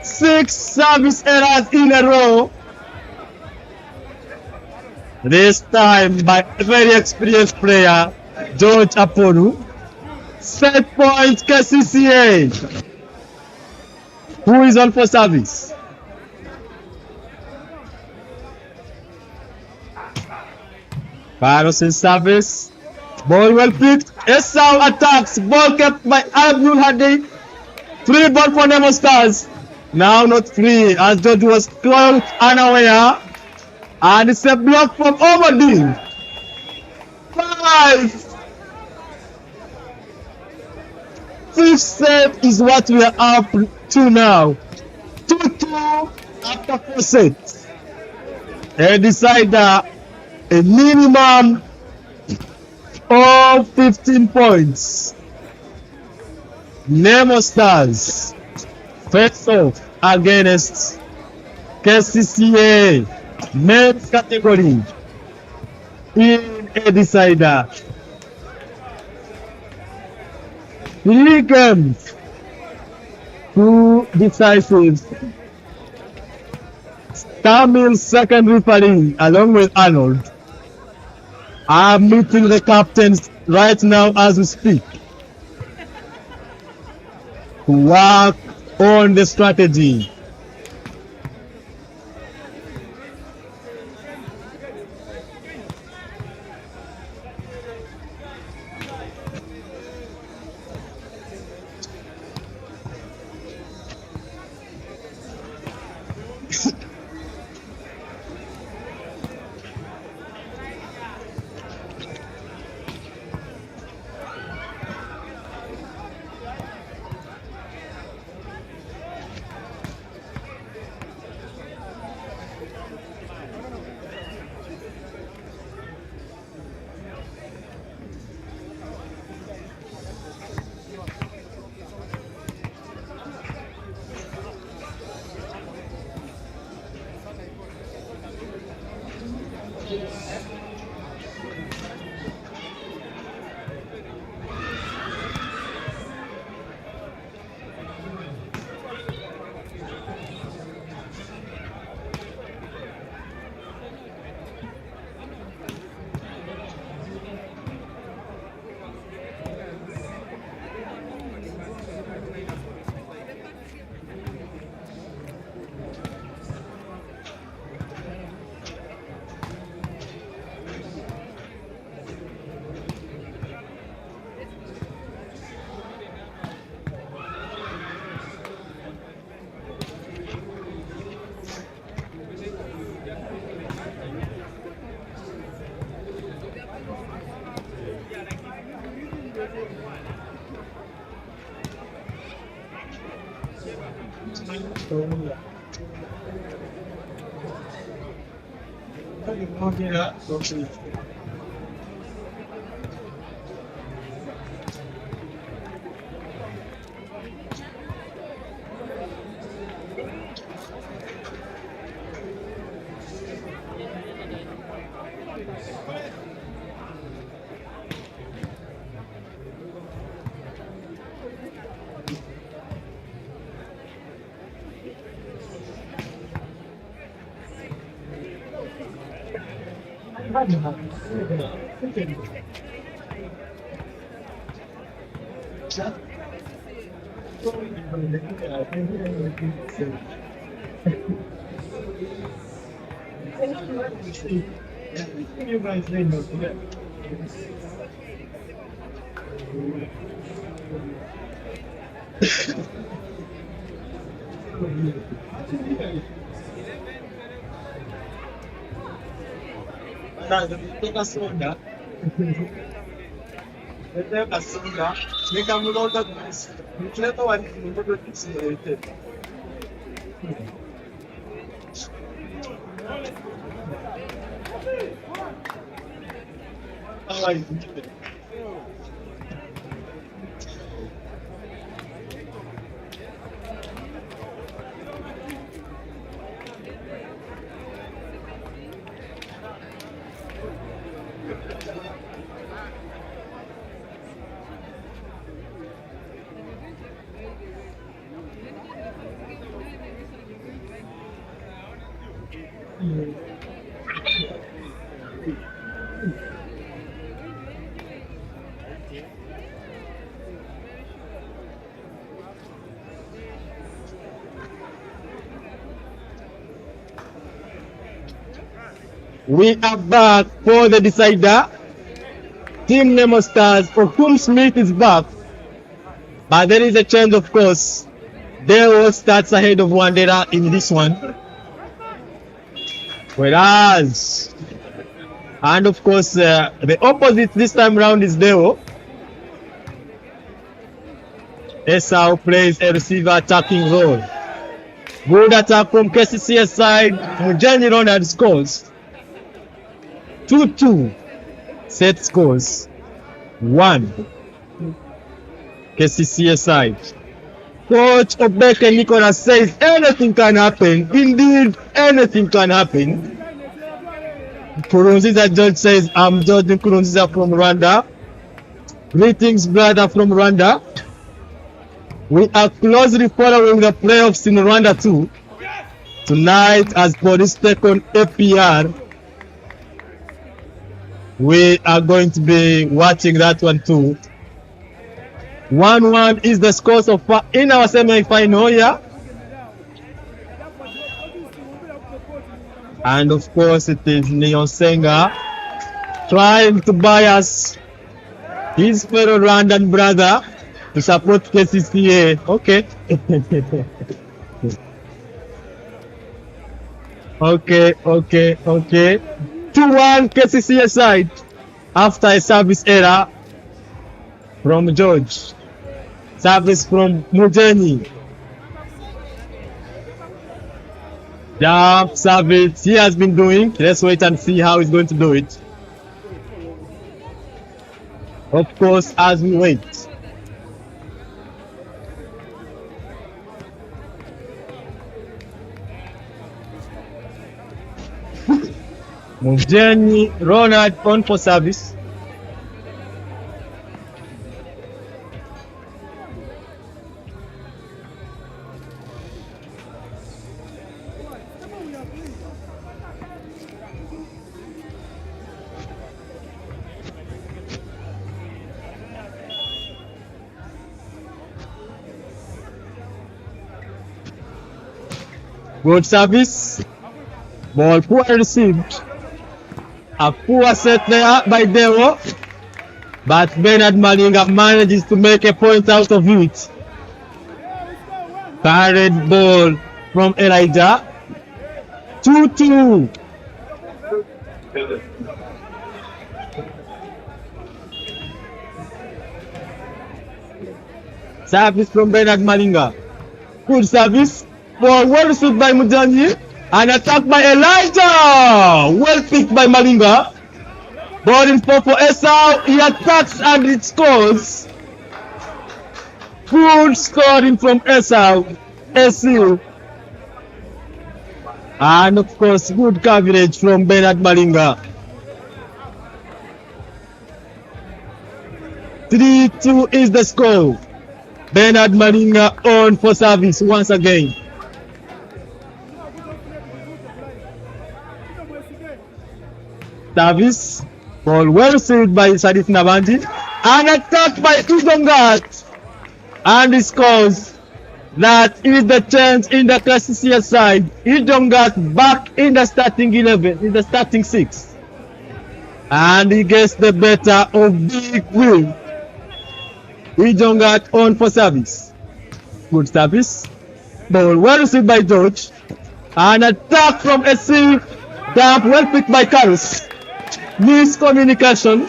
6 service errors in a row. This time by a very experienced player, George Aponu. Set point Kcca. Who is on for service? Paros in service. Ball well picked. Esau attacks. Ball kept by Abdul Hadi. Free ball for Nemo Stars. Now not free as George was called unaware. And it's a block from Overdin. 5. 5th set is what we are up to now. 2-2 after 4 sets. A decider, a minimum of 15 points. Nemo Stars face off against Kcca men's category in a decider. 3 games, 2 decisive. Tamil's second referee, along with Arnold, are meeting the captains right now as we speak to work on the strategy. We are back for the decider. Team Nemo Stars, Okum Smith is back. But there is a change, of course. Deo starts ahead of Wandera in this one. Whereas, and of course, the opposite this time round is Deo. Esau plays a receiver attacking role. Good attack from Kcca side. Mujani Ronald scores. 2-2. Set scores. 1. Kcca side. Coach Obeke Nicholas says anything can happen. Indeed, anything can happen. Kurunziza George says, I'm George Kurunziza from Rwanda. Greetings, brother from Rwanda. We are closely following the playoffs in Rwanda too. Tonight, as Police take on APR, we are going to be watching that one too. 1-1 is the score so far in our semi-final here. And of course, it is Neon Senga trying to bias his fellow Rwandan brother to support Kcca. Okay. Okay. 2-1 Kcca side after a service error from George. Service from Mujeni. The service he has been doing. Let's wait and see how he's going to do it. Of course, as we wait. Mujeni Ronald on for service. Good service. Ball poorly received. A poor set there by Deo. But Bernard Malinga manages to make a point out of it. Carried ball from Elijah. 2-2. Service from Bernard Malinga. Good service. Ball well received by Mujanyi. An attack by Elijah. Well picked by Malinga. Ball in for Esau. He attacks and it scores. Good scoring from Esau. Esau. And of course, good coverage from Bernard Malinga. 3-2 is the score. Bernard Malinga on for service once again. Service. Ball well received by Sadif Nabandi. An attack by Udongat. And he scores. That is the chance in the Kcca side. Udongat back in the starting 11, in the starting 6. And he gets the better of Big Will. Udongat on for service. Good service. Ball well received by George. An attack from SC. Dump well picked by Karus. Miscommunication.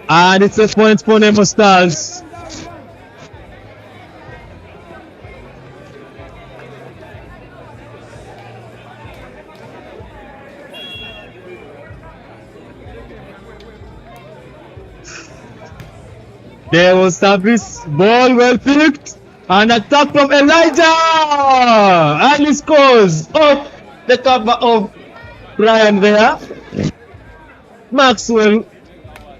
And it's a point for Nemo Stars. There was service, ball well picked, an attack from Elijah, and he scores off the cover of Brian there. Maxwell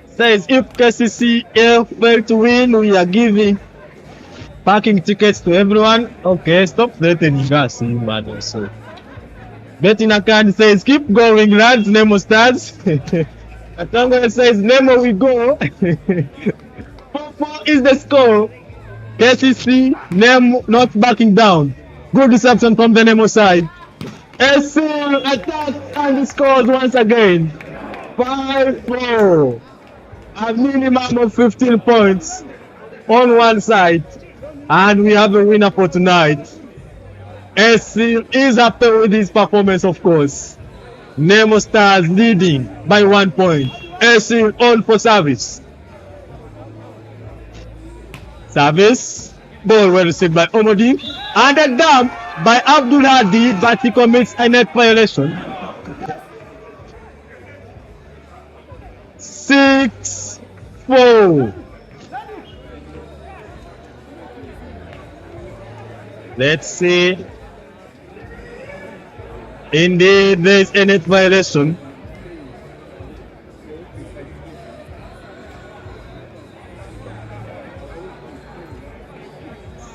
says if Kcca fail to win, we are giving parking tickets to everyone. Okay, stop threatening us, you man also. Betting account says keep going, lads, Nemo Stars. Atanga says Nemo we go. 4-4 is the score. Kcca, Nemo not backing down. Good reception from the Nemo side. SC attack and he scores once again. 5-4. A minimum of 15 points on one side. And we have a winner for tonight. SC is happy with his performance, of course. Nemo Stars leading by 1 point. SC on for service. Service. Ball well received by Omodi. And a dump by Abdul Hadi, but he commits a net violation. 6-4. Let's see. Indeed, there is a net violation.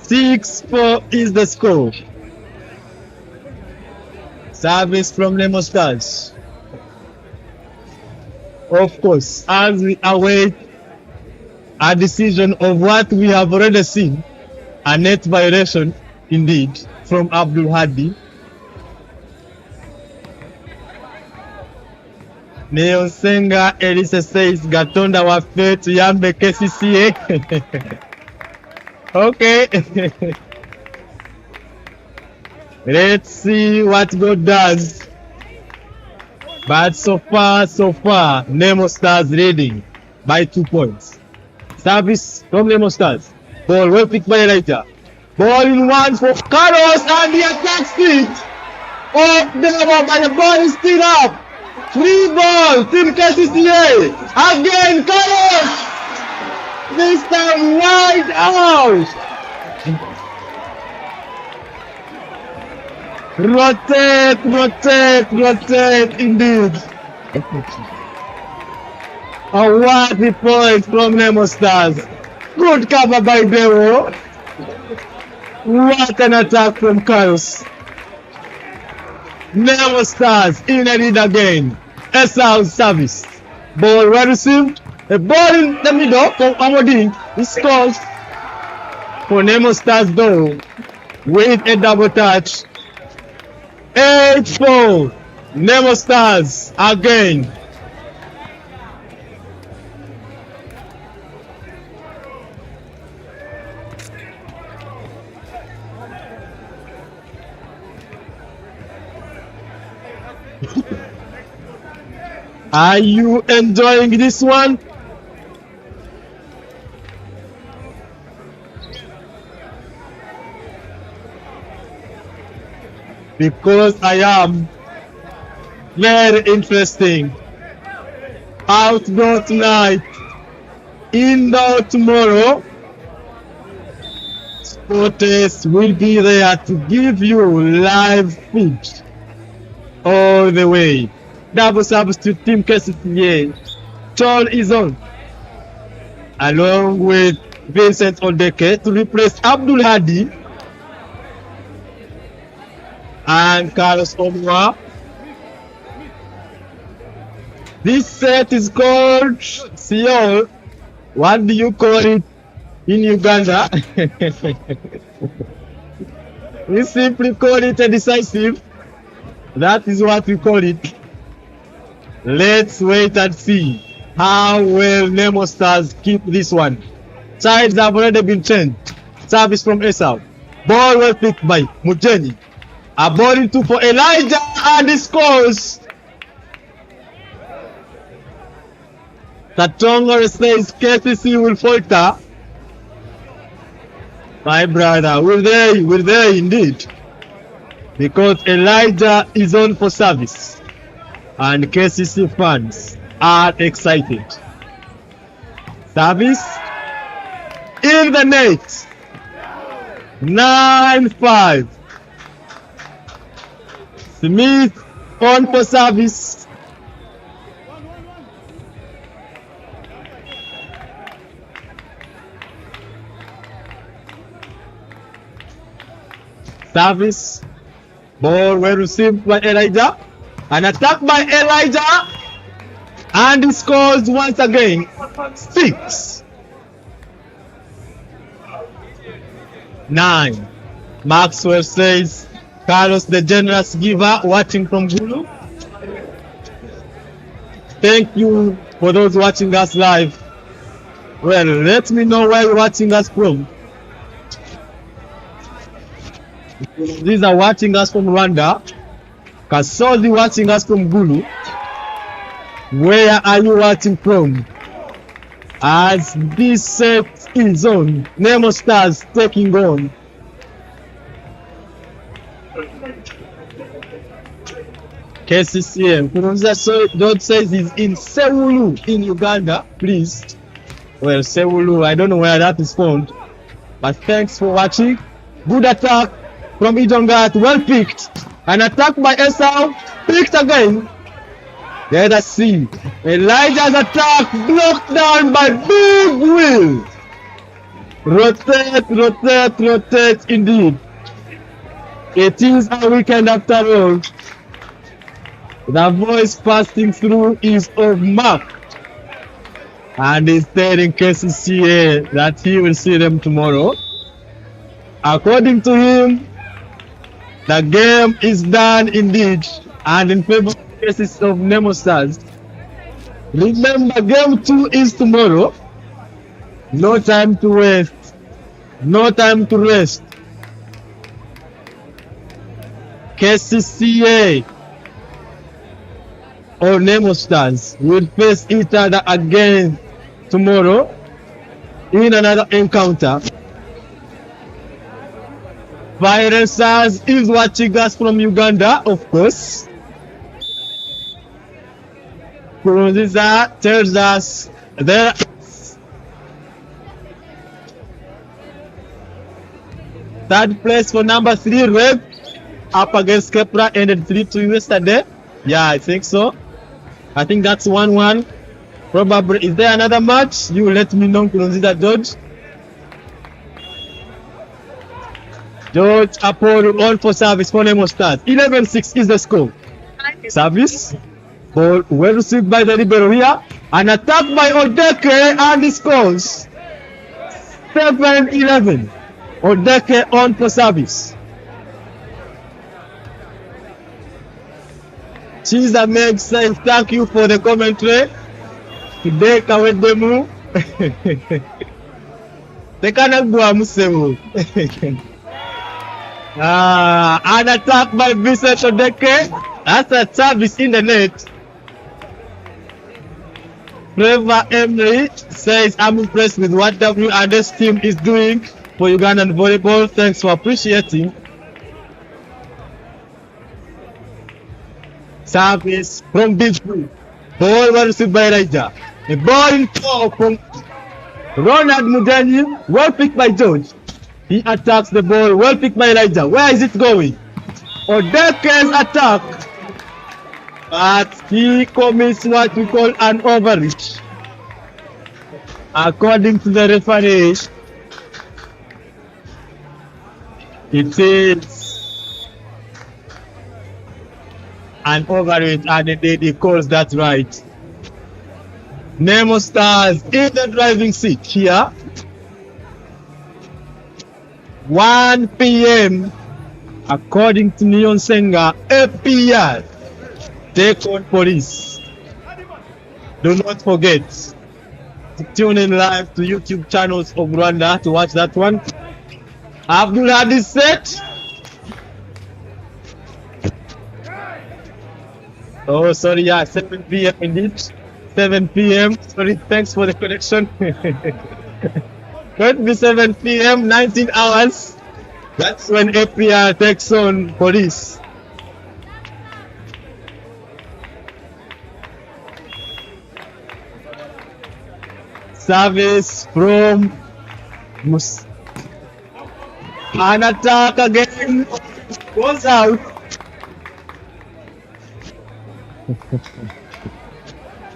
Six-4 is the score. Service from Nemo Stars. Of course, as we await a decision of what we have already seen, a net violation indeed from Abdul Hadi. Neo Senga Elisa says Gatonda wafe tuyambe Kcca. Okay. Let's see what God does. But so far, Nemo Stars leading by 2 points. Service from Nemo Stars. Ball well picked by Elijah. Ball in one for Carlos and the attack speed of Nemo, but the ball is still up. Free ball, Team Kcca. Again, Carlos. This time wide out. Rotate indeed. A worthy point from Nemo Stars. Good cover by Nemo. What an attack from Carlos. Nemo Stars in a lead again. Esau's service. Ball well received. A ball in the middle for Amodi. He scores for Nemo Stars though with a double touch. 8-4. Nemo Stars again. Are you enjoying this one? because I am very interesting. Outdoor tonight, indoor tomorrow. Sporters will be there to give you live feed all the way. Double substitute team Kcca. Chol is on, along with Vincent Odeke to replace Abdul Hadi and Carlos Omwa. This set is called Seol. What do you call it in Uganda? We simply call it a decisive. That is what we call it. Let's wait and see how well Nemo Stars keep this one. Sides have already been changed. Service from Esau. Ball well picked by Mujeni. A ball into for Elijah and he scores. Tatongo says Kcca will falter. My brother, we're there indeed. Because Elijah is on for service. And Kcca fans are excited. Service in the net. 9-5. Smith on for service. Service. Ball well received by Elijah. An attack by Elijah. And he scores once again. 6. 9. Maxwell says, Carlos the generous giver watching from Gulu. Thank you for those watching us live. Well, let me know where you're watching us from. These are watching us from Rwanda. Kasodi watching us from Gulu. Where are you watching from? As this set is on, Nemo Stars taking on Kcca. Don't says he's in Seulu in Uganda, please. Well, Seulu, I don't know where that is found. But thanks for watching. Good attack from Ijongat, well picked. An attack by Esau, picked again. Let us see. Elijah's attack blocked down by Big Will. Rotate, rotate, rotate indeed. It is a weekend after all. The voice passing through is of Mark. And he's telling Kcca that he will see them tomorrow. According to him, the game is done indeed, and in favor of cases of Nemo Stars. Remember, game 2 is tomorrow. No time to waste. No time to rest. Kcca or Nemo Stars will face each other again tomorrow in another encounter. Viral Stars is watching us from Uganda, of course. Kurunziza tells us there. Third place for number 3, Rep, up against Kepra, ended 3-2 yesterday. Yeah, I think so. I think that's 1-1. Probably. Is there another match? You let me know, Kurunziza George. George Apollo on for service for Nemo Stars. 11-6 is the score. Service. Ball well received by the libero here. An attack by Odeke and he scores. 7-11. Odeke on for service. Chiza Meg says thank you for the commentary. Today Kawedemu. Tekanagwa Musemu. An attack by Vincent Odeke. That's a service in the net. Trevor Emery says, I'm impressed with what WRS team is doing for Ugandan volleyball. Thanks for appreciating. Service from this group. Ball was received by Elijah. The ball in four from Ronald Mudani. Well picked by George. He attacks the ball. Well picked by Elijah. Where is it going? Odeke's attack. But he commits what we call an overreach. According to the referee, it is an overreach, and indeed he calls that right. Nemo Stars in the driving seat here. 1 p.m. according to Neon Senga, APR. Take on Police. Do not forget to tune in live to YouTube channels of Rwanda to watch that one. Abdul Hadi set. Oh, sorry, yeah, 7 p.m. indeed. 7 p.m. Sorry, thanks for the correction. Going to be 7 p.m., 19 hours. That's when APR takes on Police. Service from an attack again goes out.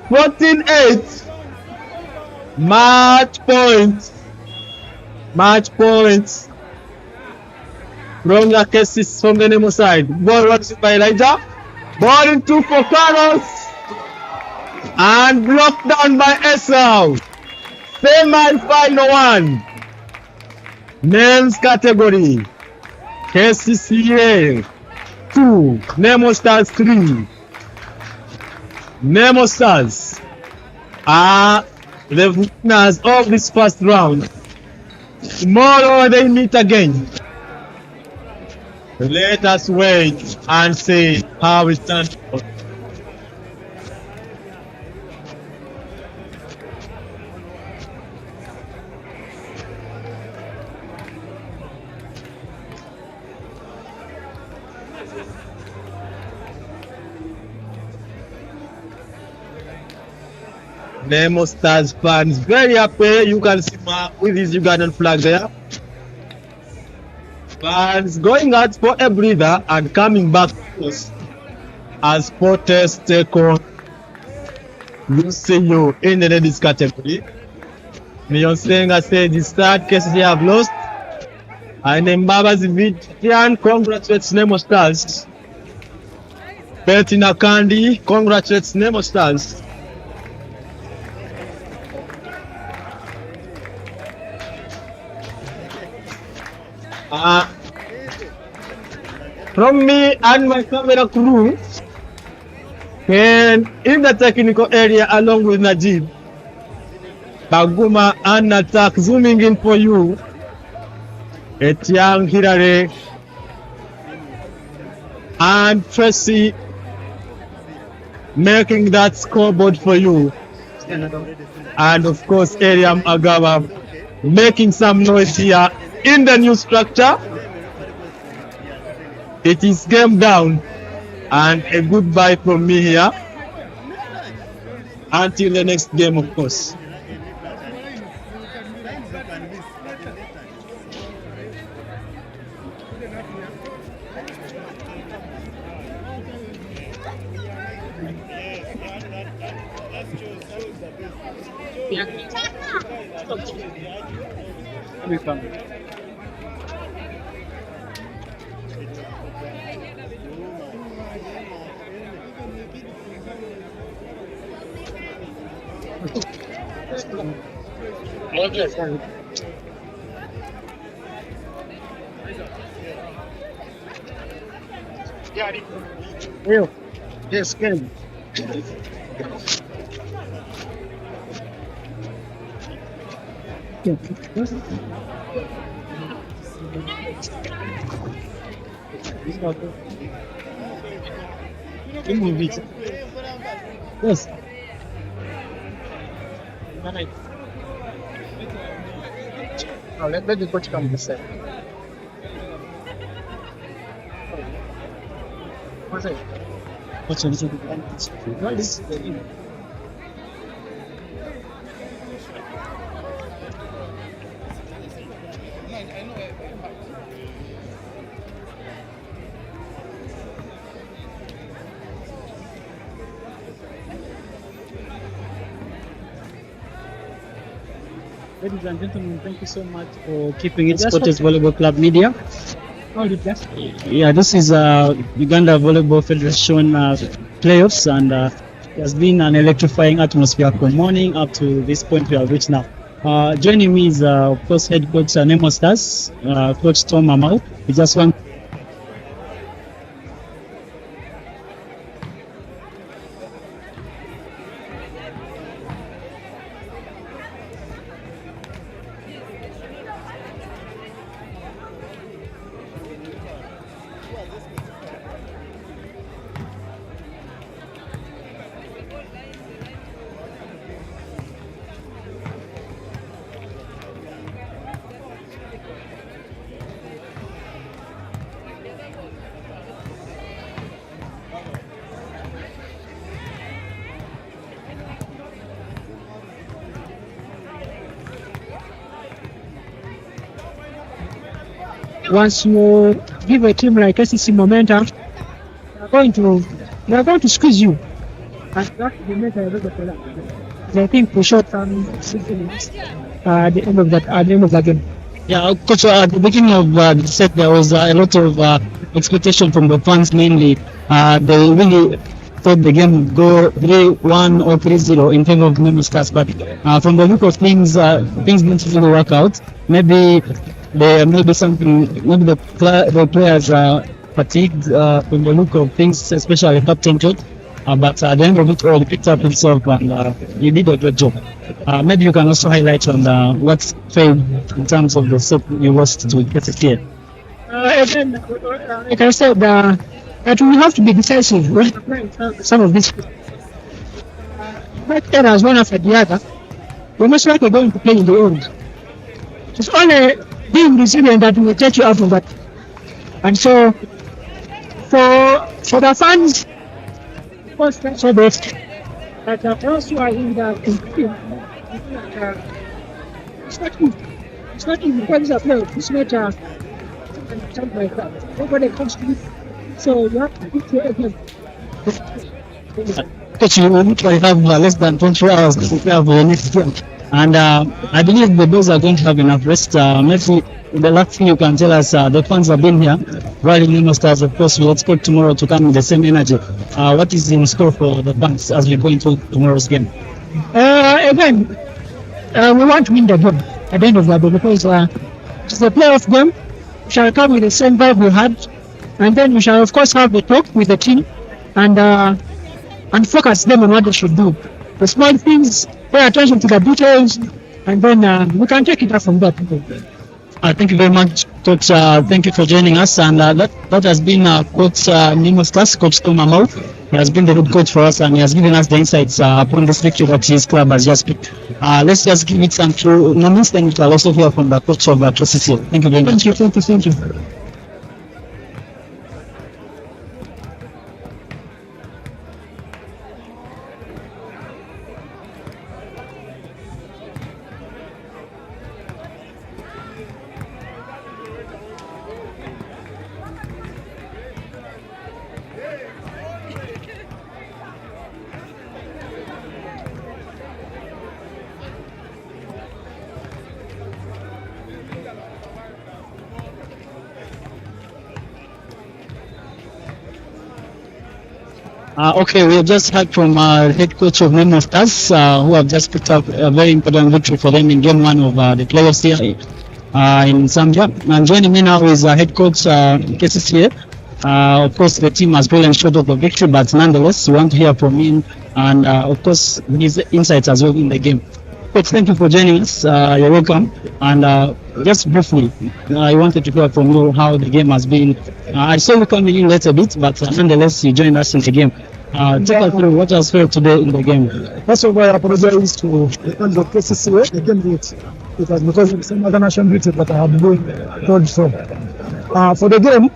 (14-8). Match point. Match points from the cases from the Nemo side. Ball runs by Elijah. Ball into for Carlos. And blocked down by Esau. Semi-final one. Men's category. Kcca 2. Nemo Stars 3. Nemo Stars are the winners of this first round. Tomorrow they meet again. Let us wait and see how it turns out. Nemo Stars fans very happy. You can see Mark with his Ugandan flag there. Fans going out for a breather and coming back as protest take on Lucio in the ladies category. Neon Senga said the third case they have lost. And Mbaba's Vivian congratulates Nemo Stars. Bettina Kandi congratulates Nemo Stars. From me and my camera crew, and in the technical area along with Najib, Baguma and Attack zooming in for you. Etiang Hirare and Tracy making that scoreboard for you. And of course, Ariam Agawa making some noise here in the new structure. It is game down, and a goodbye from me here until the next game, of course. Yes, good. Yes. Oh, let the coach come this side. What's it? What's a little bit what is Ladies and gentlemen, thank you so much for keeping it Scottish Volleyball Club Media. Yeah, this is Uganda Volleyball Federation playoffs, and it has been an electrifying atmosphere from morning up to this point we have reached now. Joining me is, of course, head coach Nemo Stars, Coach Tom Amau. We just want once you give a team like Kcca momentum, they are going to squeeze you. And that will make a lot of that. I think we showed some at the end of that game. Yeah, Coach, at the beginning of the set, there was a lot of expectation from the fans mainly. They really thought the game would go 3-1 or 3-0 in favor of Nemo Stars, but from the look of things, things didn't really work out. Maybe the players are fatigued from the look of things, especially Captain George. But at the end of it all, he picked up himself and he did a good job. Maybe you can also highlight on what failed in terms of the set you lost to Kcca. Again, like I said, that we have to be decisive when playing some of these. But errors one after the other, we're most likely going to play in the end. It's only being resilient that will take you out of that. And so, for the fans, of course, that's the best. But for us who are in the it's not even quite a play. It's not something like that. Nobody comes to you. So you have to put your effort. Coach, you literally have less than 24 hours to prepare for the next game. And I believe the boys are going to have enough rest. Maybe the last thing you can tell us, the fans have been here, riding Nemo Stars. Of course, we'll expect tomorrow to come with the same energy. What is in store for the fans as we go into tomorrow's game? Again, we want to win the game at the end of the day because it's a playoff game. We shall come with the same vibe we had, and then we shall, of course, have a talk with the team and focus them on what they should do. The small things, pay attention to the details, and then we can take it up from there. Thank you very much, Coach. Thank you for joining us. And that has been Coach Nemo Stars, Coach Tom Amau. He has been the good coach for us, and he has given us the insights upon this victory that his club has just picked. Let's just give it some true moments, then we will also hear from the coach of Kcca. Thank you very much. Thank you. Okay, we have just heard from head coach of Nemo Stars, who have just picked up a very important victory for them in game one of the playoffs here in Zambia. And joining me now is head coach Kcca. Of course, the team has fallen short of the victory, but nonetheless, we want to hear from him and, of course, his insights as well in the game. Coach, thank you for joining us. You're welcome. And just briefly, I wanted to hear from you how the game has been. I saw you coming in late a bit, but nonetheless, you joined us in the game. Take us through what has felt today in the game. First of all, I apologize to the fans of Kcca. The game it was because of some other national duty that I have been told so. For the game,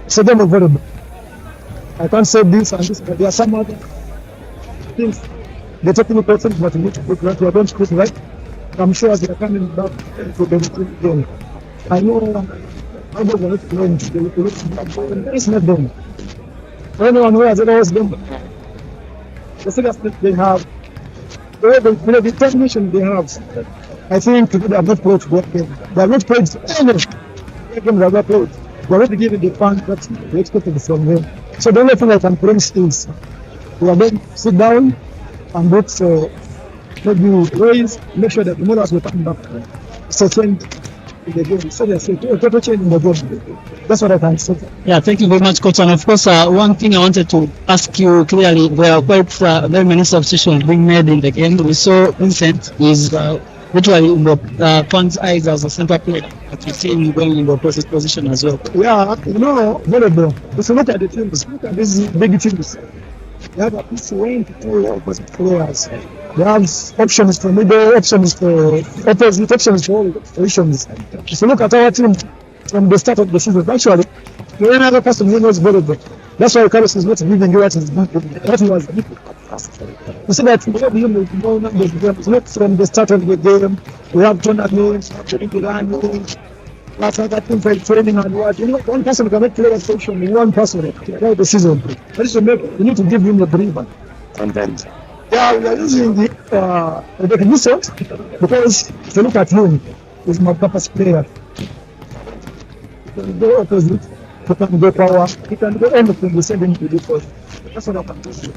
it's a game of volleyball. I can't say this and this, but there are some other things. The technical things that we need to put right, we are going to put right. I'm sure they are coming back to the game. I know how they're going to learn to the it's not them. For anyone who has always been, the seriousness they have, the determination they have, I think they have not played for them. They have not played any game they have not played. They are not giving the fans that they expected from them. So the only thing I can promise is we are going to sit down and let's maybe raise, make sure that the models will come back. So change in the game. So there's a total change in the game. That's what I can say. Yeah, thank you very much, Coach. And of course, one thing I wanted to ask you clearly, there are quite very many substitutions being made in the game. We saw Vincent is literally in the fans' eyes as a center player, but we see him going in the opposite position as well. Yeah, you know, volleyball. If you look at the teams, look at these big teams. They have at least 22 opposite players. They have options for middle, options for opposite, options for all positions. If you look at our team from the start of the season, actually, the only other person who knows volleyball. That's why Carlos is not giving you what he was giving. You see that not from the start of the game. We have tournaments, lots of that things like training and what. You know, one person cannot play a position in one person throughout the season. That is to make, you need to give him the breather. And then, yeah, we are using the recognition because if you look at him, he's my purpose player. He can go opposite, he can go power, he can go anything the same to do first. That's what I can do.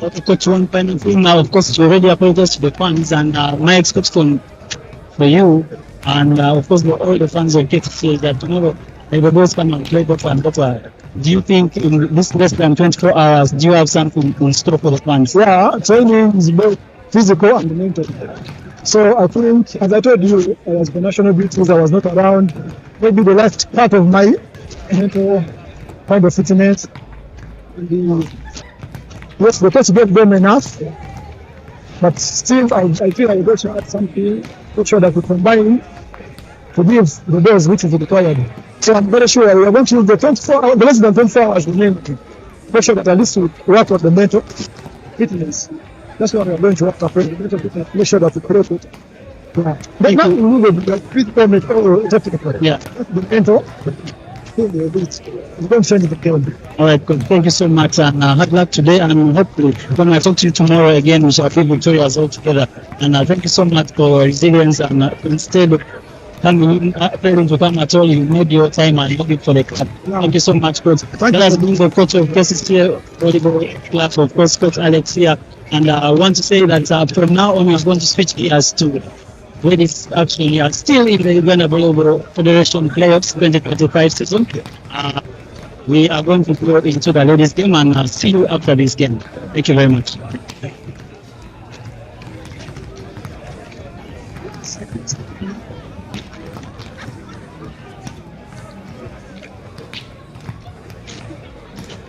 Okay, Coach, one final thing now, of course, you already apologized to the fans, and my expectation for you, and of course, all the fans of Kcca, that tomorrow they will both come and play better and better. Do you think in this less than 24 hours, do you have something in store for the fans? Yeah, training is both physical and mental. So I think, as I told you, as the national duties, I was not around. Maybe the last part of my mental kind of fitness. Yes, the coach gave them enough, but still, I feel I got to add something, make sure that we combine to give the dose which is required. So I'm very sure we are going to use the 24 hours, the less than 24 hours remaining, make sure that at least we work on the mental fitness. That's what we are going to work on, make sure that we create it. Yeah. But not remove the physical mental technical. Yeah. The mental. It's going to change the game. All right, good. Thank you so much, and hard luck today. And hopefully, when I talk to you tomorrow again, we shall be victorious all together. And thank you so much for your resilience. And instead of failing to come at all, you made your time and looking for the club. Thank you so much, Coach. That has been the coach of Kcca volleyball club, of course, Coach Alex here. And I want to say that from now on, we are going to switch gears to ladies actually are still in the Uganda Volleyball Federation playoffs 2025 season. We are going to go into the ladies game and see you after this game. Thank you very much.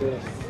Yeah.